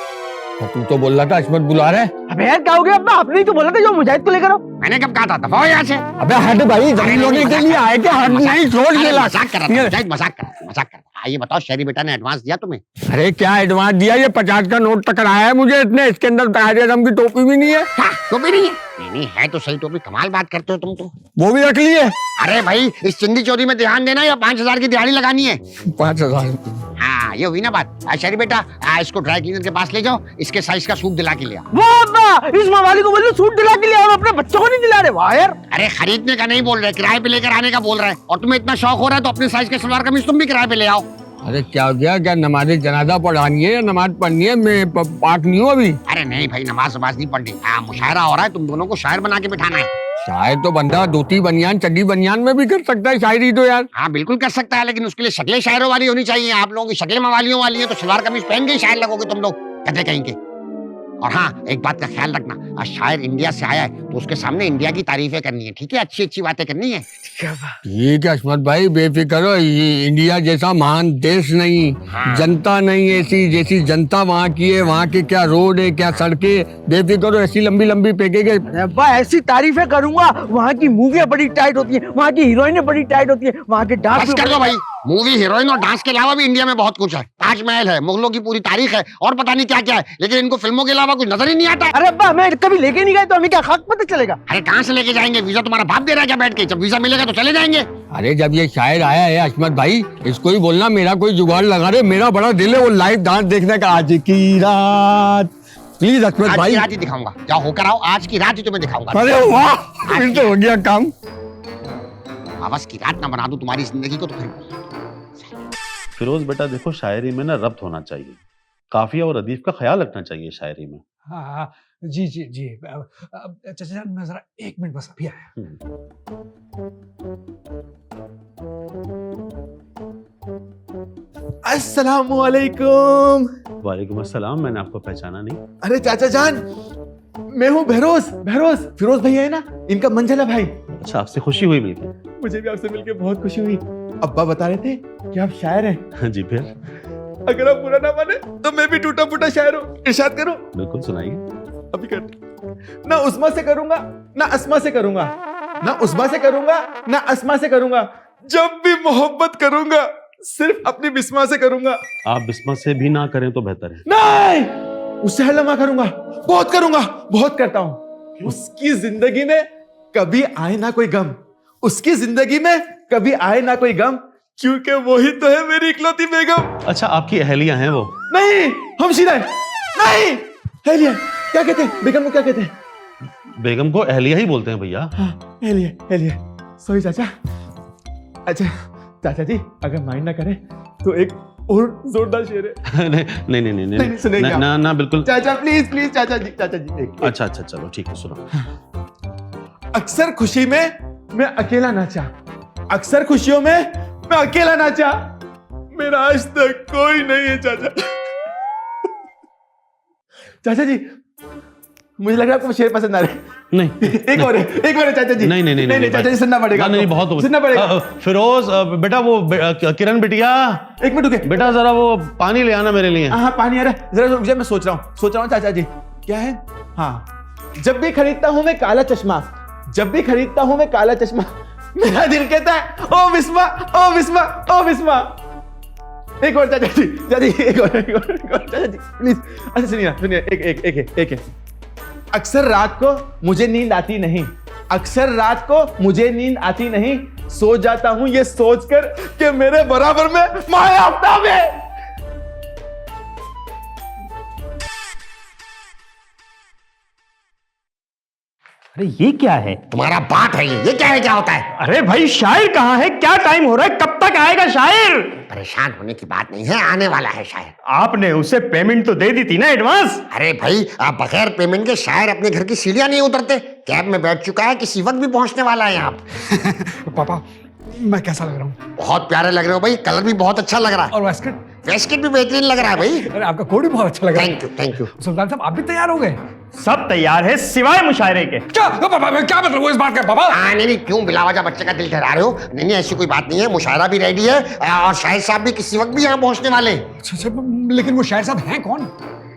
तू तो बोल रहा था अहमद बुला रहे। अबे यार क्या हो गया? अपना आपने ही तो बोला था जो मुजाहिद को लेकर आओ। मैंने कब कहा था? दफा हो यहाँ से। अबे हट भाई, जमीन लेने के लिए आए थे, हट नहीं, छोड़ अरे देला। मजाक कर रहा था, मजाक कर रहा। ये बताओ, शहरी बेटा ने एडवांस दिया तुम्हें? अरे क्या एडवांस दिया? ये 50 का नोट टकराया है मुझे इतने, इसके अंदर ताहिर आजम की टोपी भी नहीं है। टोपी नहीं है? नहीं है तो सही टोपी, कमाल बात करते हो तुम तो। वो भी रख लिए। अरे भाई, इस चिंदी चोरी में ध्यान देना या 5000 की दिहाड़ी लगानी है? 5000। हाँ, ये हुई ना बात। शहरी बेटा, इसको ड्राई क्लीनर के पास ले जाओ, इसके साइज का सूट दिला के ले आओ। वाह अब्बा, इस मवाली को बोलो सूट दिला के ले आओ, अपने बच्चों को नहीं दिला रहे। वाह यार। अरे खरीदने का नहीं बोल रहे, किराए पे लेकर आने का बोल रहे हैं। और तुम्हें इतना शौक हो रहा है तो अपने साइज के सलवार कमीज तुम भी किराए पे ले आओ। अरे क्या हो गया? क्या नमाज जनाजा पढ़ानी है या नमाज पढ़नी है? मैं पाक नहीं हूँ अभी। अरे नहीं भाई, नमाज नहीं पढ़नी। मुशायरा हो रहा है, तुम दोनों को शायर बना के बिठाना है। शायर तो बंदा धोती बनियान चड्डी बनियान में भी कर सकता है शायरी तो यार। हाँ बिल्कुल कर सकता है, लेकिन उसके लिए शक्लें शायरों वाली होनी चाहिए। आप लोगों की शक्लें मवालियों वाली है, तो सलवार कमीज पहन के ही शायर लगोगे तुम लोग, कहते कहीं के। और हाँ, एक बात का ख्याल रखना, आज शायर इंडिया से आया है तो उसके सामने इंडिया की तारीफें करनी है, ठीक है? अच्छी अच्छी बातें करनी है। ठीक है अहमद भाई, बेफिक्र हो। ये इंडिया जैसा महान देश नहीं, जनता नहीं ऐसी जैसी जनता वहाँ की है। वहाँ के क्या रोड है, क्या सड़कें, बेफिक्र हो। ऐसी लंबी लंबी फेंकेंगे। अब्बा ऐसी तारीफें करूंगा, वहाँ की मूवियाँ बड़ी टाइट होती है, वहाँ की हीरोइनें बड़ी टाइट होती है, वहाँ के डांस। बस कर दो भाई, मूवी हीरोइन और डांस के अलावा भी इंडिया में बहुत कुछ है। ताजमहल है, मुगलों की पूरी तारीख है और पता नहीं क्या क्या है, लेकिन इनको फिल्मों के अलावा कुछ नजर ही नहीं आता। अरे अब्बा मैं कभी लेके नहीं गए तो हमें क्या खाक पता चलेगा? अरे कहाँ से लेके जाएंगे? वीजा तुम्हारा बाप दे रहा है क्या बैठ के? जब वीजा मिलेगा तो चले जाएंगे। अरे जब ये शायर आया है अशमत भाई, इसको ही बोलना मेरा कोई जुगाड़ लगा रहे, मेरा बड़ा दिल है वो लाइव डांस देखने का। आज की रात प्लीज अशमत आज भाई। की रात ही दिखाऊंगा, जाओ होकर आओ, आज की रात ही तुम्हें दिखाऊंगा। अरे वाह, फिर तो हो गया काम। आवाज की रात ना बना दूं तुम्हारी जिंदगी को तो फिर। फिरोज बेटा देखो, शायरी में ना रब्त होना चाहिए, काफिया और अदीफ का ख्याल रखना चाहिए शायरी में। हाँ हाँ जी जी जी। चाचा जान मैं जरा 1 मिनट बस अभी आया। अस्सलामुअलैकुम। वालेकुम अस्सलाम, मैंने आपको पहचाना नहीं। अरे चाचा जान, मैं हूँ बहरोज। बहरोज फिरोज भैया है ना, इनका मंझला भाई। अच्छा, आपसे खुशी हुई मिलकर। मुझे भी आपसे मिलकर बहुत खुशी हुई। अब्बा बता रहे थे कि आप शायर हैं। जी फिर? अगर आप बुरा ना माने तो मैं भी टूटा फूटा शायर हूँ, इरशाद करूँ? बिल्कुल सुनाइए। अभी करते। ना उस्मा से करूंगा ना अस्मा से करूंगा, ना उस्मा से करूंगा ना अस्मा से करूंगा, जब भी मोहब्बत करूंगा सिर्फ अपनी बिस्मा से करूंगा। आप बिस्मा से भी ना करें तो बेहतर है। नहीं, उससे हर लम्हा करूंगा, बहुत करता हूं। उसकी जिंदगी में कभी आए ना कोई गम, उसकी जिंदगी में कभी आए ना कोई गम, क्योंकि वही तो है मेरी इकलौती बेगम। अच्छा, आपकी अहलिया हैं वो? नहीं, हमशीरा है। नहीं, अहलिया क्या कहते हैं? बेगम को क्या कहते हैं? बेगम को अहलिया ही बोलते हैं भैया। हाँ, अहलिया। सॉरी चाचा। अच्छा चाचा जी, अगर माइंड ना करें तो एक और जोरदार शेर है। नहीं सुनेंगे आप? ना बिल्कुल। चाचा प्लीज प्लीज चाचा जी एक। अच्छा चलो ठीक है, सुनो। अक्सर खुशी में मैं अकेला नाचा, अक्सर खुशियों में मैं अकेला नाचा, मेरा आज तक कोई नहीं है चाचा। चाचा जी मुझे लग रहा है आपको शेर पसंद आ रहे। नहीं एक और है चाचा जी। नहीं चाचा जी सुनना पड़ेगा। नहीं बहुत सुनना पड़ेगा। फिरोज बेटा, वो किरण बिटिया, 1 मिनट रुके बेटा, जरा वो पानी ले आना मेरे लिए। हाँ पानी आ रहा है, जरा मैं सोच रहा हूँ चाचा जी। क्या है? हाँ, जब भी खरीदता हूँ मैं काला चश्मा, जब भी खरीदता हूँ मैं काला चश्मा, मेरा दिल कहता है ओ बिस्मा, ओ बिस्मा, ओ बिस्मा। एक और चाचा जी, एक और चाचा जी प्लीज। अच्छा सुनिए, एक अक्सर रात को मुझे नींद आती नहीं, अक्सर रात को मुझे नींद आती नहीं, सो जाता हूं ये सोचकर कि मेरे बराबर में माए आफ्ताब है। अरे ये क्या है? तुम्हारा बात है ये क्या है? क्या होता है? अरे भाई शायर कहाँ है? क्या टाइम हो रहा है? कब तक आएगा शायर? परेशान होने की बात नहीं है, आने वाला है शायर। आपने उसे पेमेंट तो दे दी थी ना एडवांस? अरे भाई, आप बगैर पेमेंट के शायर अपने घर की सीढ़ियां नहीं उतरते। कैब में बैठ चुका है, किसी वक्त भी पहुंचने वाला है यहाँ। पापा मैं कैसा लग रहा हूँ? बहुत प्यारे लग रहे हो भाई, कलर भी बहुत अच्छा लग रहा है और वेस्टर्न? वेस्टर्न भी बेहतरीन लग रहा है भाई। अरे आपका कोट भी बहुत अच्छा लग रहा है। Thank you. सुल्तान साहब आप भी तैयार हो गए? सब तैयार है सिवाय मुशायरे के। क्या मतलब वो इस बात का पापा? नहीं, क्यों बिलावजा बच्चे का दिल ठहरा रहे हो? नहीं ऐसी कोई बात नहीं है, मुशायरा भी रेडी है और शायर साहब भी किसी वक्त भी यहाँ पहुंचने वाले। अच्छा, लेकिन वो शायर साहब हैं कौन?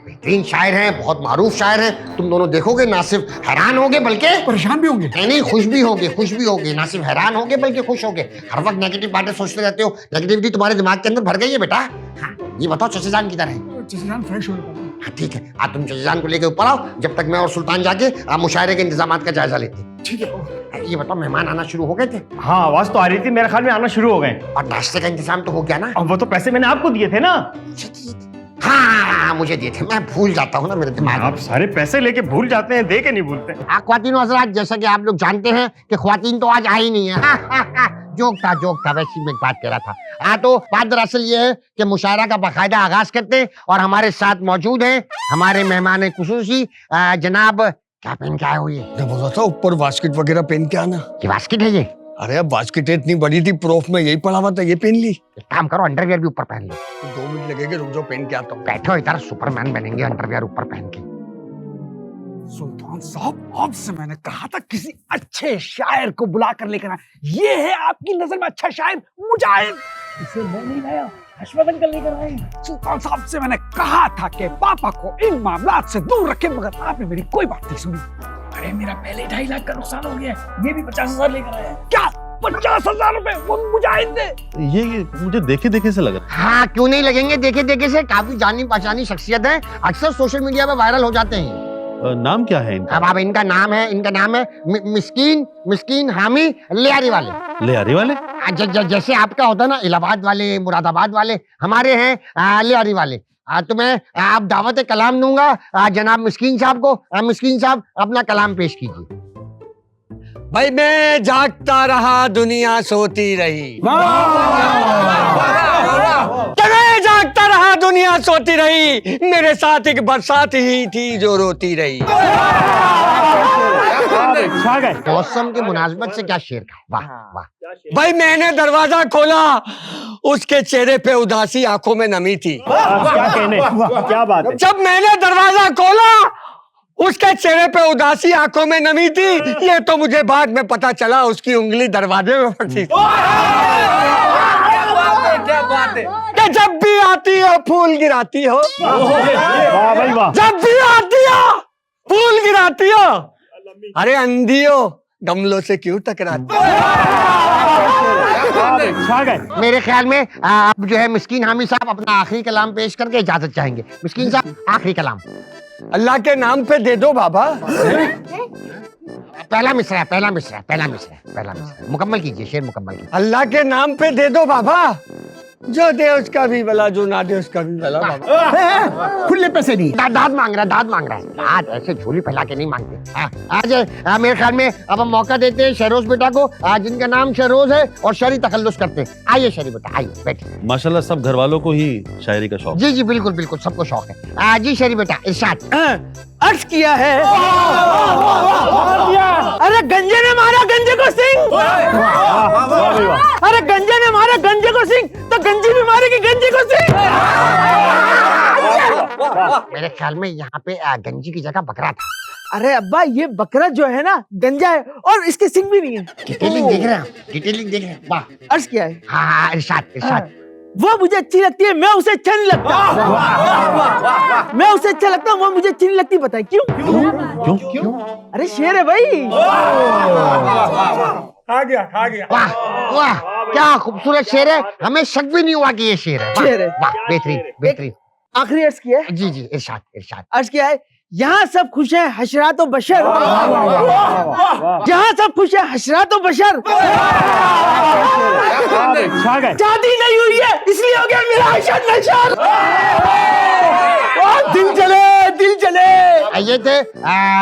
बेहतरीन शायर हैं, बहुत मारूफ शायर हैं। तुम दोनों देखोगे ना सिर्फ हैरान होगे बल्कि परेशान भी होंगे। नहीं, खुश भी होगे। ना सिर्फ हैरान होगे बल्कि खुश होगे। हर वक्त नेगेटिव बातें सोचते रहते हो, नेगेटिविटी तुम्हारे दिमाग के अंदर भर गई है बेटा। हाँ, ये बताओ चचा जान किधर है? चचा जान फ्रेश हो रहे। हाँ ठीक है, आज तुम चचा जान को लेकर ऊपर आओ, जब तक मैं और सुल्तान जाके मुशायरे के इंतजाम का जायजा लेते। ठीक है। ये बताओ, मेहमान आना शुरू हो गए थे? हाँ, आवाज तो आ रही थी, मेरे ख्याल में आना शुरू हो गए। और नाश्ते का इंतजाम तो हो गया ना? अब वो तो पैसे मैंने आपको दिए थे ना? हाँ मुझे दिए थे, मैं भूल जाता हूँ ना, मेरे दिमाग। आप सारे पैसे लेके भूल जाते हैं, दे के नहीं भूलते। ख्वातीन हज़रात, जैसा कि आप लोग जानते हैं कि ख्वातीन तो आज आई नहीं है। जोक था, वैसे मैं एक बात कह रहा था। हाँ, तो बात दरअसल ये है कि मुशायरा का बाकायदा आगाज करते हैं और हमारे साथ मौजूद हैं हमारे मेहमान खुसूसी जनाब। क्या पहन के आए हो? ये बोला था ऊपर बास्केट वगैरह पहन के आना। ये बास्केट है ये? अरे अब बास्केट इतनी बड़ी थी, प्रोफ में यही पड़ा हुआ था, ये पहन ली। एक काम करो, अंडरवियर भी ऊपर पहन लो। 2 मिनट लगेंगे, रुक जाओ पहन के आता हूँ। बैठो इधर, सुपरमैन बनेंगे अंडरवियर ऊपर पहन के। सुल्तान साहब आपसे मैंने कहा था किसी अच्छे शायर को बुला कर लेकर आए। ये है आपकी नजर में अच्छा शायर मुजाहिद, इसे मैं नहीं लाया, हशमत अंकल लेकर आए। सुल्तान साहब से मैंने कहा था कि पापा को इन मामलात से दूर रखें, मगर आपने मेरी कोई बात नहीं सुनी। अरे मेरा पहले 2.5 लाख का नुकसान हो गया, ये भी 50,000 लेकर आया। क्या 50,000 रुपए वो मुजाहिद ने। ये मुझे देखे देखे से लग रहा हाँ क्यों नहीं लगेंगे, देखे देखे से काफी जानी पहचानी शख्सियत है, अक्सर सोशल मीडिया पे वायरल हो जाते हैं। है। नाम क्या है इनका? अब इनका नाम है मिस्कीन हामी लियारी वाले। लियारी वाले? जैसे आपका होता है ना इलाहाबाद वाले, मुरादाबाद वाले, हमारे हैं लियारी वाले। तो मैं आप दावत कलाम दूंगा जनाब मिस्कीन साहब को। मिस्कीन साहब अपना कलाम पेश कीजिए। भाई मैं जागता रहा दुनिया सोती रही, मैं जागता रहा दुनिया सोती रही, मेरे साथ एक बरसात ही थी जो रोती रही। मौसम की मुनासबत से क्या शेर का, वाह वाह। भाई मैंने दरवाजा खोला, उसके चेहरे पे उदासी, आंखों में नमी थी। क्या कहने, क्या बात है। जब मैंने दरवाजा खोला, उसके चेहरे पे उदासी, आंखों में नमी थी। ये तो मुझे बाद में पता चला उसकी उंगली दरवाजे में फंसी थी। क्या बात है। कि जब भी आती हो फूल गिराती हो, वाह भाई वाह। जब भी आती हो फूल गिराती हो, अरे अंधी हो गमलों से क्यों टकराती हो? मेरे ख्याल में आप जो है मिस्कीन हामी साहब अपना आखिरी कलाम पेश करके इजाजत चाहेंगे। मिस्कीन साहब आखिरी कलाम। अल्लाह के नाम पे दे दो बाबा। पहला मिसरा मुकम्मल कीजिए, शेर मुकम्मल कीजिए। अल्लाह के नाम पे दे दो बाबा, जो दे उसका भी भला, जो ना दे उसका भी भला बाबा। खुले पैसे नहीं। दाद मांग रहा है। दाद ऐसे झोली फैला के नहीं मांगते। आज मेरे ख्याल में अब हम मौका देते हैं शहरोज बेटा को, जिनका नाम शहरोज है और शायरी तखल्लुस करते हैं। आइए शहरी बेटा, आइए बैठिए। माशाल्लाह सब घर वालों को ही शायरी का शौक। जी बिल्कुल सबको शौक है। जी शहरी बेटा इरशाद। अर्ज किया है, अरे गंजे ने मारा गंजे को सिंह, अरे गंजे ने मारा गंजे को सिंह, तो गंजी भी मारेगी गंजे को सिंह। मेरे ख्याल में यहाँ पे गंजी की जगह बकरा था। अरे अब्बा ये बकरा जो है ना गंजा है और इसके सिंग भी नहीं है। डिटेलिंग देख रहे हैं वाह। अर्ज किया है। हाँ इरशाद। वो मुझे अच्छी लगती है, मैं उसे अच्छा नहीं लगता। मैं उसे अच्छा लगता हूँ, वो मुझे अच्छी नहीं लगती। बताए क्यों? क्यों? अरे शेर है भाई। खा गया। वाह क्या खूबसूरत शेर है, हमें शक भी नहीं हुआ कि ये शेर है। शेर है। वाह बेहतरीन। आखिरी अर्ज किया है। जी इरशाद। अर्ज किया है, यहाँ सब खुश है हशरात व बशर, जहाँ सब खुश है हशरात व बशर, शादी नहीं हुई है इसलिए हो गया मेरा हशर नशर। दिल चले। ये थे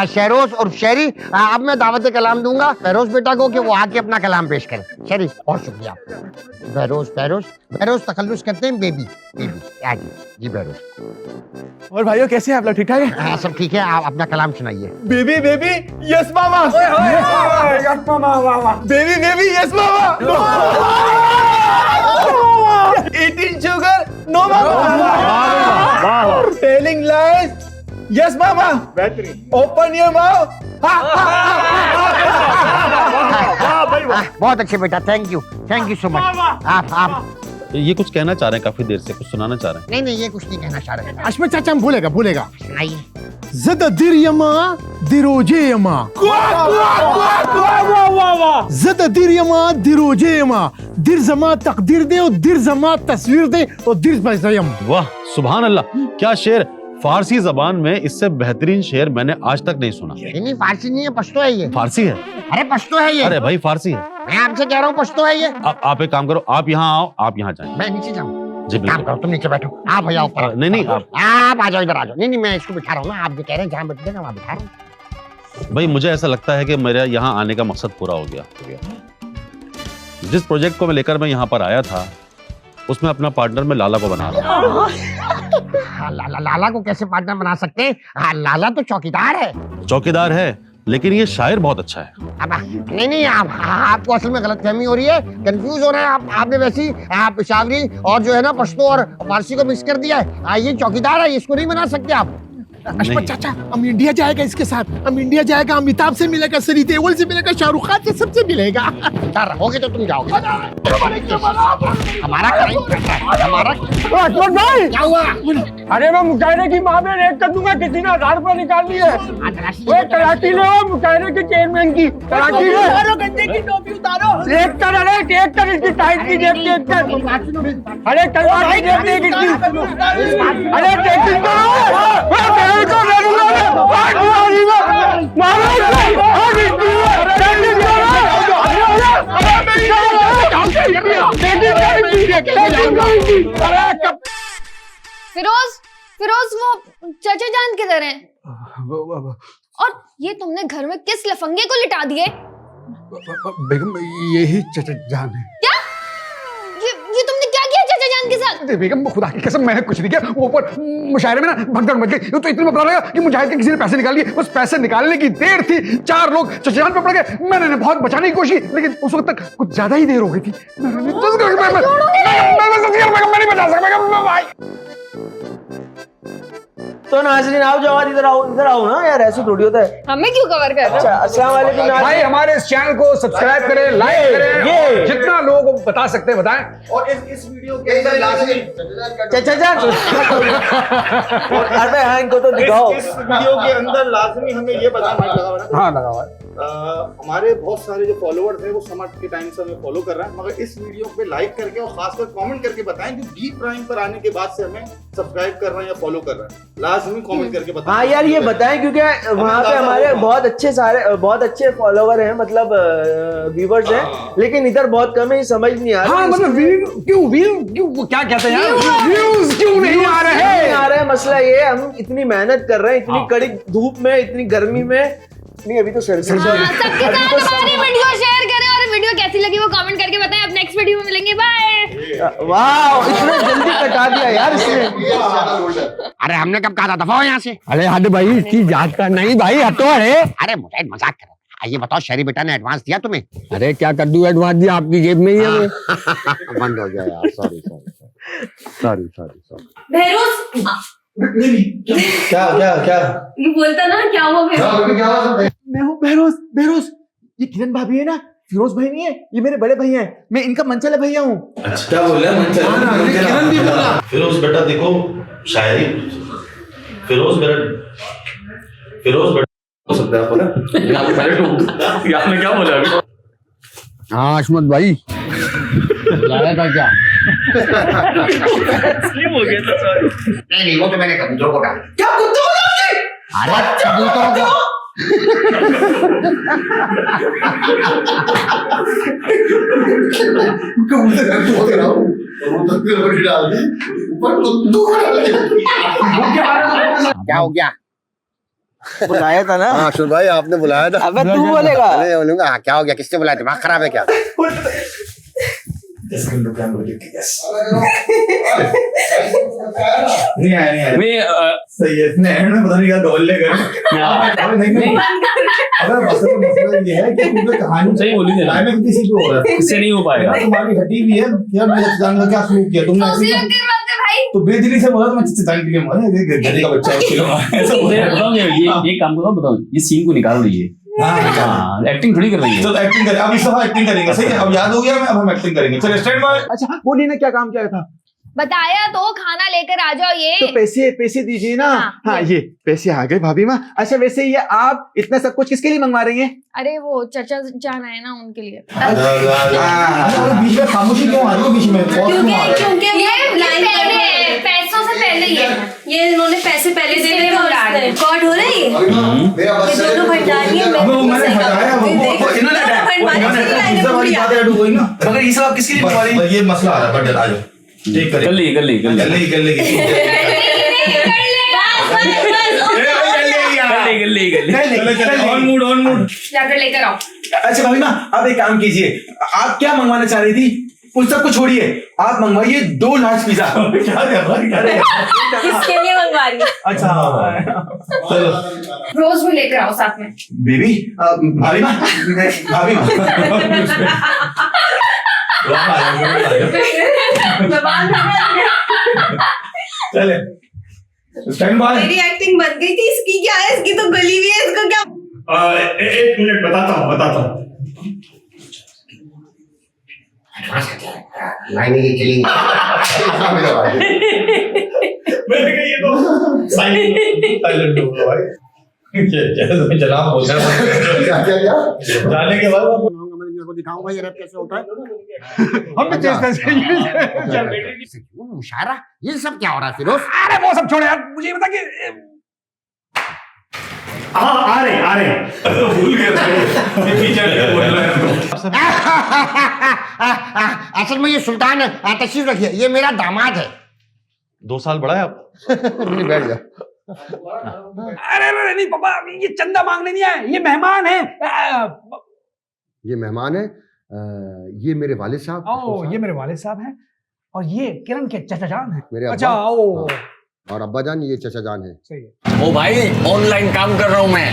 शहरोज और शेरी। अब मैं दावत कलाम दूंगा फैरोज बेटा को कि वो आके अपना कलाम पेश करें। शेरी बहुत शुक्रिया। फैरोज तखल्लुस करते हैं बेबी। जी फैरोज। और भाइयों कैसे हैं आप लोग? ठीक ठाक है? हाँ सब ठीक है, आप अपना कलाम सुनाइए। Baby yes mama. Baby yes mama. 18 sugar no mama. Telling lies yes mama. Open your mouth. बहुत अच्छे बेटा, थैंक यू सो मच। आप ये कुछ कहना चाह रहे हैं, काफी देर से कुछ सुनाना चाह रहे हैं। नहीं ये कुछ नहीं कहना चाह रहे। अश्मत चाचा हम भूलेगा। सुनाइए। Zada diryama dirojeyama. Zada diryama dirojeyama. दिर जमा तकदीर दे और दिर जमा तस्वीर दे और दिर बज़यम। वाह सुभान अल्लाह, क्या शेर। फारसी जबान में इससे बेहतरीन शेर मैंने आज तक नहीं सुना। नहीं फारसी नहीं है, पश्तो है ये। फारसी है? अरे पश्तो है ये। अरे भाई फारसी है। मैं आपसे कह रहा हूँ पश्तो है ये। आप एक काम करो, आप यहाँ आओ, आप यहाँ जाएं। मैं नीचे जाऊँ? जी काम करो, तुम नीचे बैठो। आप भैया ऊपर। नहीं आप आ जाओ, इधर आ जाओ। नहीं मैं इसको बिठा रहा हूँ ना, आप जो कह रहे हैं जहाँ बैठेगा वहाँ बिठा रहा हूँ। भाई मुझे ऐसा लगता है कि मेरा यहाँ आने का मकसद पूरा हो गया। जिस प्रोजेक्ट को मैं लेकर मैं यहाँ पर आया था उसमें अपना पार्टनर मैं लाला को बना रहा हूँ। लाला को कैसे पार्टनर बना सकते हैं? लाला तो चौकीदार है। चौकीदार है लेकिन ये शायर बहुत अच्छा है। नहीं आपको असल में गलतफहमी हो रही है, कंफ्यूज हो रहे हैं आप। आपने वैसी पेशावरी और जो है ना पश्तो और फारसी को मिक्स कर दिया है। ये चौकीदार है, इसको नहीं बना सकते आप। अशफाक चाचा, हम इंडिया जाएगा इसके साथ, हम इंडिया जाएगा, अमिताभ से मिलेगा, सनी देओल से मिलेगा, शाहरुख खान से, सबसे मिलेगा। रहोगे तो तुम जाओगे। हमारा हमारा अशफाक भाई क्या हुआ? अरे मैं मुशायरे की मामले रेट कर दूंगा, किसी ने 1000 रुपए निकाल लिए। वो तलाशी ले मुशायरे के चेयरमैन की तलाशी ले। गंजे की टोपी उतारो। एक कर, अरे एक कर इसकी टाइट की जेब की, एक कर। अरे तलवार की जेब देख इसकी। अरे टेकिंग करो, मैं तेरे को मारूंगा, मारो फिरोज, फिरोज वो चाचा जान किधर हैं? और ये तुमने घर में किस लफंगे को लिटा दिए? बेगम यही चचा जान है। क्या? ये तुमने क्या किया चाचा जान के साथ? बेगम खुदा की कसम मैंने कुछ नहीं किया। वो ऊपर मुशायरे में ना भगदड़ मच गई, तो इतने में पता लगा कि मुजाहिद के किसी ने पैसे निकाल लिए। उस पैसे निकालने की देर थी, 4 लोग चचा जान पे पड़ गए। मैंने बहुत बचाने की कोशिश, लेकिन उस वक्त तक कुछ ज्यादा ही देर हो गई थी। मैं नहीं बचा सकता भाई। तो नाज़रीन आओ जवाद, इधर आओ ना यार, ऐसे थोड़ी होता है। हमें क्यों कवर कर रहे हो? अच्छा, अस्सलाम वालेकुम भाई नाज़रीन। हमारे इस चैनल को सब्सक्राइब करें, लाइक करें, ये। जितना लोगों को बता सकते हैं बताएं। और इस वीडियो के अंदर लाजमी चाचा जान अरे हाँ इनको तो दिखाओ। इस वीडियो के अंदर लाजमी हमें ये बताना लगा हुआ है। हाँ लगा हुआ है। हमारे बहुत सारे जो फॉलोअर्स हैं वो समाज के टाइम से हमें फॉलो कर रहे हैं, मगर इस वीडियो पे लाइक करके और खासकर कमेंट करके बताएं कि बी प्राइम पर आने के बाद से हमें सब्सक्राइब कर रहे हैं या फॉलो कर रहे हैं। लाजमी कमेंट करके बताएं। हाँ यार ये बताएं, क्योंकि वहाँ पे हमारे बहुत अच्छे फॉलोवर हैं, मतलब व्यूवर्स हैं, लेकिन इधर बहुत कम है, ये समझ नहीं आ रहा। हाँ मतलब व्यू वो क्या कहते हैं यार, व्यूज क्यों नहीं आ रहे हैं? नहीं आ रहा है, मसला ये है, हम इतनी मेहनत कर रहे हैं, इतनी कड़ी धूप में, इतनी गर्मी में। नहीं अभी तो सर्दी सबके साथ हमारी वीडियो शेयर करें, और वीडियो कैसी लगी वो कमेंट करके बताएं। अब नेक्स्ट वीडियो में मिलेंगे, बाय। वाह इतना जल्दी कटा दिया यार इसने। अरे हमने कब कहा था दफा हो यहाँ से? अरे हट भाई, इसकी जांच कर। नहीं भाई हटो। अरे मुझे मजाक कर रहा था। ये बताओ, शहरी बेटा ने एडवांस दिया तुम्हें? अरे क्या कर दूं, एडवांस दिया, आपकी जेब में ही है वो। बंद हो गया यार, सॉरी। बहरोज क्या ये बोलता ना, क्या हुआ बहरोज? मैं हूँ बहरोज। ये किरण भाभी है ना, फिरोज भाई नहीं है, ये मेरे बड़े भैया हैं। मैं इनका मनचले भैया हूँ। क्या बोल रहा है? किरण भी बोला। फिरोज बेटा देखो, शायरी फिरोज बेटा हो सकता है आपको ना। आपने क्या बोला अभी? हाँ अशमत भाई लाया था क्या? नहीं वो तो मैंने कबूतरों को डाला। क्या कुत्तों को डाल दी? अरे कबूतरों को। क्या हो गया? बुलाया था ना? हाँ सुन भाई, आपने बुलाया था। अबे तू बोलेगा। अरे बोलूंगा। हाँ, क्या हो गया? किसने बुलाया? दिमाग खराब है क्या? नहीं आया। सही है, इसने एंड में पता नहीं क्या डोल लेकर। अगर मसला ये है कि तुमने कहानी सही बोली थी, डायलॉग किसी को हो रहा है, इससे नहीं हो पाएगा। तुम्हारी हड्डी भी है यार, मैं जानने का क्या शुरू किया तुमने? तो बेदिली से बोला तो मैं चितान के लिए मारा, ये गधे का बच्चा है उसके लिए ऐसा बोल रहा हूं। ये काम करो, बताओ ये सीन को निकाल लीजिए। हाँ एक्टिंग थोड़ी कर रही है। तो एक्टिंग करें, अब इस दफा एक्टिंग करेंगे। सही है, अब याद हो गया, अब हम एक्टिंग करेंगे। चलो स्टैंड बाय। अच्छा बोलिए ना, क्या काम किया था? बताया तो, खाना लेकर आ जाओ। ये तो पैसे दीजिए ना। हाँ ये पैसे आ गए भाभी माँ। अच्छा वैसे ये आप इतना सब कुछ किसके लिए मंगवा रही हैं? अरे वो चचा जान आए ना, उनके लिए। बीच में खामोशी क्यों आ रही है? बीच में क्योंकि ये पैसों से पहले ये इन्होंने पैसे पहले दे दिए, रिकॉर्ड हो रही है। ये दोनों भंडारी हैं। मैंने हटाया वो, मगर ये सब किसके लिए मंगवा रही है? ये मसला आ रहा है, बट आ जाओ ठीक कर ले। ऑन मूड जाकर लेकर आओ। अच्छा भाभी माँ, आप एक काम कीजिए, आप क्या मंगवाना चाह रही थी? उस सब को छोड़िए, आप मंगवाइए 2 लार्ज पिज्जा। किसके लिए मंगवा रही है? अच्छा चलो रोज भी लेकर आओ साथ में। बेबी, भाभी माँ, भाभी चले स्टैंड बाय। मेरी एक्टिंग बन गई थी, इसकी क्या है? इसकी तो गली हुई है, इसको क्या? एक मिनट बताता हूँ। लाइनें की killing। मैंने कहा ये तो साइलेंट होगा भाई। जनाब बोल रहे हैं। क्या जाने के बाद को दिखाऊंगा ये रैप कैसे होता है। हम भी चेष्टा से मुशायरा ये सब क्या हो रहा है फिरोज? अरे वो सब छोड़ो यार, मुझे ये बता कि हाँ आ रहे भूल गए असल में ये सुल्तान तशरीफ रखिए, ये मेरा दामाद है। 2 साल बड़ा है आप। बैठ जा। अरे नहीं पापा, ये चंदा मांगने नहीं आए, ये मेहमान है। ये मेहमान है, ये मेरे वालिद साहब। ओ, ये मेरे वालिद साहब हैं और ये किरण के चचा जान है। मेरे अच्छा अब्बा। ओ और अब्बा जान ये चचा जान है। सही है। ओ भाई ऑनलाइन काम कर रहा हूँ मैं।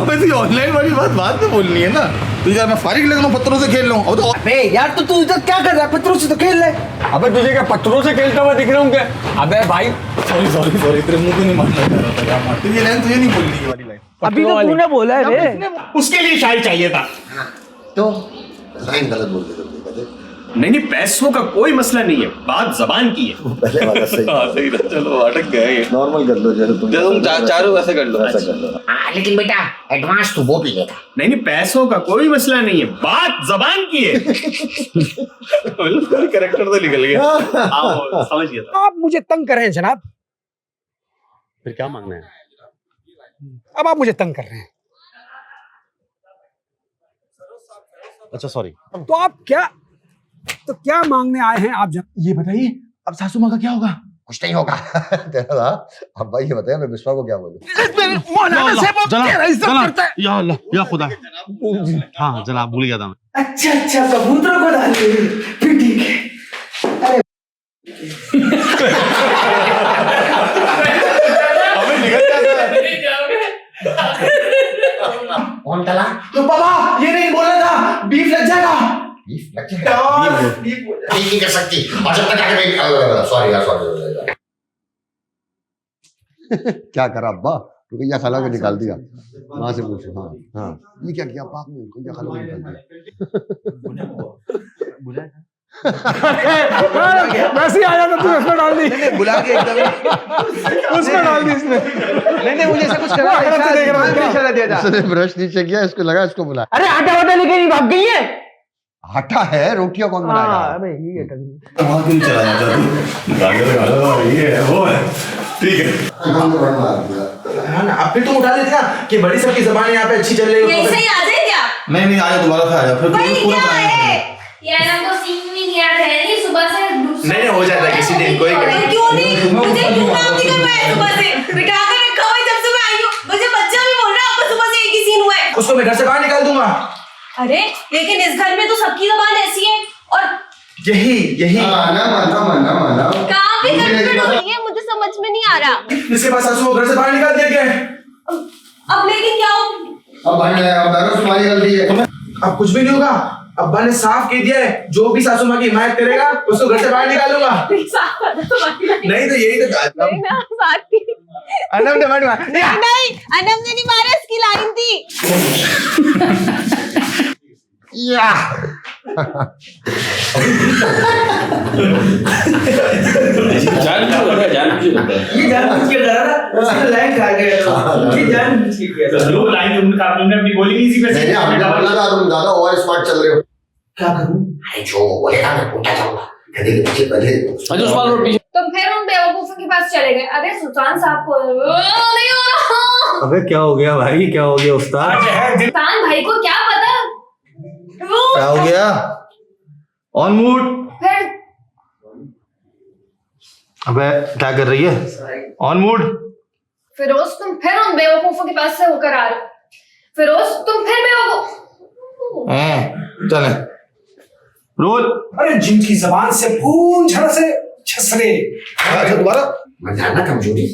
अबे तो ऑनलाइन वाली बात बाद में बोलनी है ना। तो यार मैं फारिग लग रहा हूँ, पत्थरों से खेल रहा हूँ। अबे यार तो तू इधर क्या कर रहा है? पत्थरों से तो खेल ले। अबे तुझे क्या पत्थरों से खेलता हुआ दिख रहा हूँ क्या? अबे भाई सॉरी तेरे मुंह को नहीं मारना चाह रहा था यार। मार ये लाइन तुझे नहीं बोलनी ये वाली लाइन। अभी तो तूने बोला है रे। उसके लिए शायद चाहिए था। तो लाइन गलत बोल के नहीं पैसों का कोई मसला नहीं है, बात जबान की है। पहले वाला सही। सही ना, चलो अटक गए ये। नॉर्मल कर लो जैसे तुम चारों वैसे कर लो, ऐसा कर लो। लेकिन बेटा एडवांस तो वो भी लेगा। नहीं पैसों का कोई मसला नहीं है, बात जबान की है। कैरेक्टर तो निकल गया। आओ, समझ गया था। आप मुझे तंग कर रहे हैं जनाब। फिर क्या मांगना है? अब आप मुझे तंग कर रहे हैं। अच्छा सॉरी। तो आप क्या मांगने आए हैं आप? ये बताइए अब सासू माँ का क्या होगा? कुछ नहीं होगा। तेरा था अब्बा, ये बताया मैं बिस्वा को क्या बोलूं? या अल्लाह या खुदा। हाँ जनाब भूल गया था मैं। अच्छा कबूतरों को डालिए फिर ठीक है। अबे निकल जाता। कौन तला? तो पापा ये नहीं बोलना था, बीफ लग जाएगा। बीफ लग जाएगा? नहीं कर सकती। और जब तक आगे सॉरी यार सॉरी। क्या करा अब्बा? रुकैया खाला को निकाल दिया। वहां से पूछो। हाँ हाँ, ये क्या किया अब्बा आपने? रुकैया खाला को निकाल दिया। वैसे ही आया था तू, उसमें डाल दी। बुला के एकदम उसमें डाल दी इसने। नहीं मुझे ऐसा कुछ करना दिया था। उसने ब्रश नीचे किया, इसको लगा इसको बुला। अरे आटा वाटा लेके नहीं भाग गई है। आटा है, रोटियां कौन बनाएगा? वहां क्यों चला जाता तू? ये है वो है, ठीक है। अब फिर तुम उठा देते ना कि बड़ी सबकी जबान यहाँ पे अच्छी चल रही है। ऐसे ही आ जाए क्या? नहीं आया दोबारा था आया फिर पूरा यार हमको सीन भी नहीं याद है, नहीं सुबह से नहीं हो जाता किसी दिन कोई क्यों नहीं? मुझे क्यों काम नहीं करवाया सुबह से? बिठा कर रखा हुआ है जब से मैं आई हूँ। मुझे बच्चा भी बोल रहा है आपको सुबह से एक ही सीन हुआ है। उसको मैं घर से बाहर निकाल दूंगा। अरे लेकिन इस घर में तो सबकी जबान ऐसी है और यही माना काम भी गड़बड़ हो रही है, मुझे समझ में नहीं आ रहा। इसके बाद सासू को घर से बाहर निकाल दिया गया है। अब लेकिन क्या हो? अब तुम्हारी गलती है। अब कुछ भी नहीं होगा। अब्बा ने साफ कह दिया है जो भी सासू माँ की हिमायत करेगा उसको घर से बाहर निकालूंगा। नहीं तो यही तो अनम ने मारा। नहीं अनम ने नहीं मारा, इसकी लाइन थी। या ये जानबूझ के करा था, उसने लाइन खा गया। ये जानबूझ के किया था। लो लाइन तुमने अपनी बोली नहीं इसी पे से। नहीं आपने बोला था तुम ज्यादा ओवर स्मार्ट चल रहे हो। क्या करूं? अरे जो बोलेगा मैं पूछा जाऊंगा। कभी पीछे पहले तुम फिर उन बेवकूफों के पास चले गए। अरे सुल्तान साहब को नहीं हो रहा। अबे क्या हो गया भाई, क्या हो गया उस्ताद? सुल्तान भाई को क्या पता? क्या हो गया? On mood. फिर अबे क्या कर रही है? On mood. फिरोज तुम फिर उन बेवकूफों के पास से होकर आ रहे हो। फिरोज तुम फिर बेवकूफ। चले रोल। अरे जिनकी जबान से खून झलसे छसरे। अच्छा दोबारा मैं जानना कमजोरी।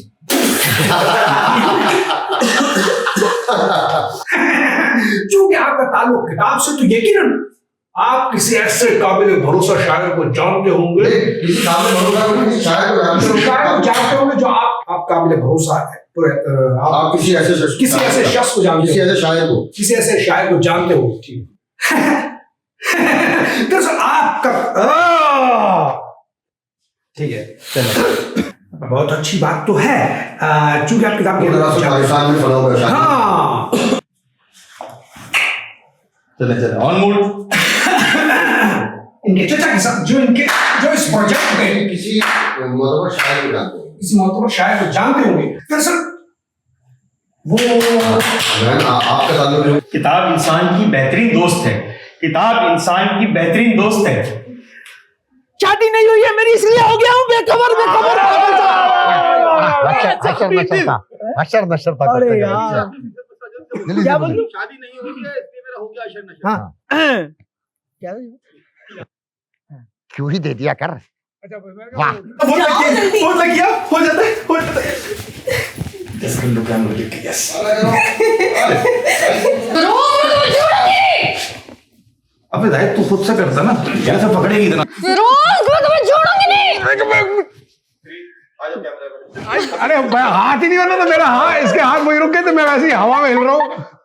चूंकि आपका ताल्लुक किताब से तो यकीनन आप किसी ऐसे काबिल भरोसा शायर को जानते होंगे, किसी काबिल भरोसा को, किसी शायर को जानते होंगे, शायर को जानते होंगे जो आप काबिल भरोसा है। आप किसी ऐसे शख्स को जानते हो, किसी ऐसे शायर को, किसी ऐसे शायर को जानते हो। ठीक दरअसल आपका ठीक है, चलो बहुत अच्छी बात तो है। चूंकि आप किताब पाकिस्तान में पढ़ा हुआ है। हाँ चले चले ऑन मूड। इनके चचा के साथ जो इस प्रोजेक्ट में किसी मोहतबर शायर को जानते होंगे, किसी मोहतबर शायर को जानते होंगे। दरअसल वो आपका ताल्लुक किताब इंसान की बेहतरीन दोस्त है, किताब इंसान की बेहतरीन दोस्त है। शादी नहीं हुई है मेरी, इसलिए हो गया हूँ बेखबर बेखबर। अरे यार क्या बोल रही? शादी नहीं हुई है इसलिए मेरा हो गया अशर नशर। हाँ क्या क्यों ही दे दिया कर। वाह हो जाता है। 10 मिनट रुक मुझे। यस अबे दाई तू खुद से करता ना, कैसे पकड़ेगी इतना? अरे हाथ ही नहीं होना तो मेरा, हाँ इसके हाथ वही रुक गए तो मैं वैसे ही हवा में हिल रहा हूँ।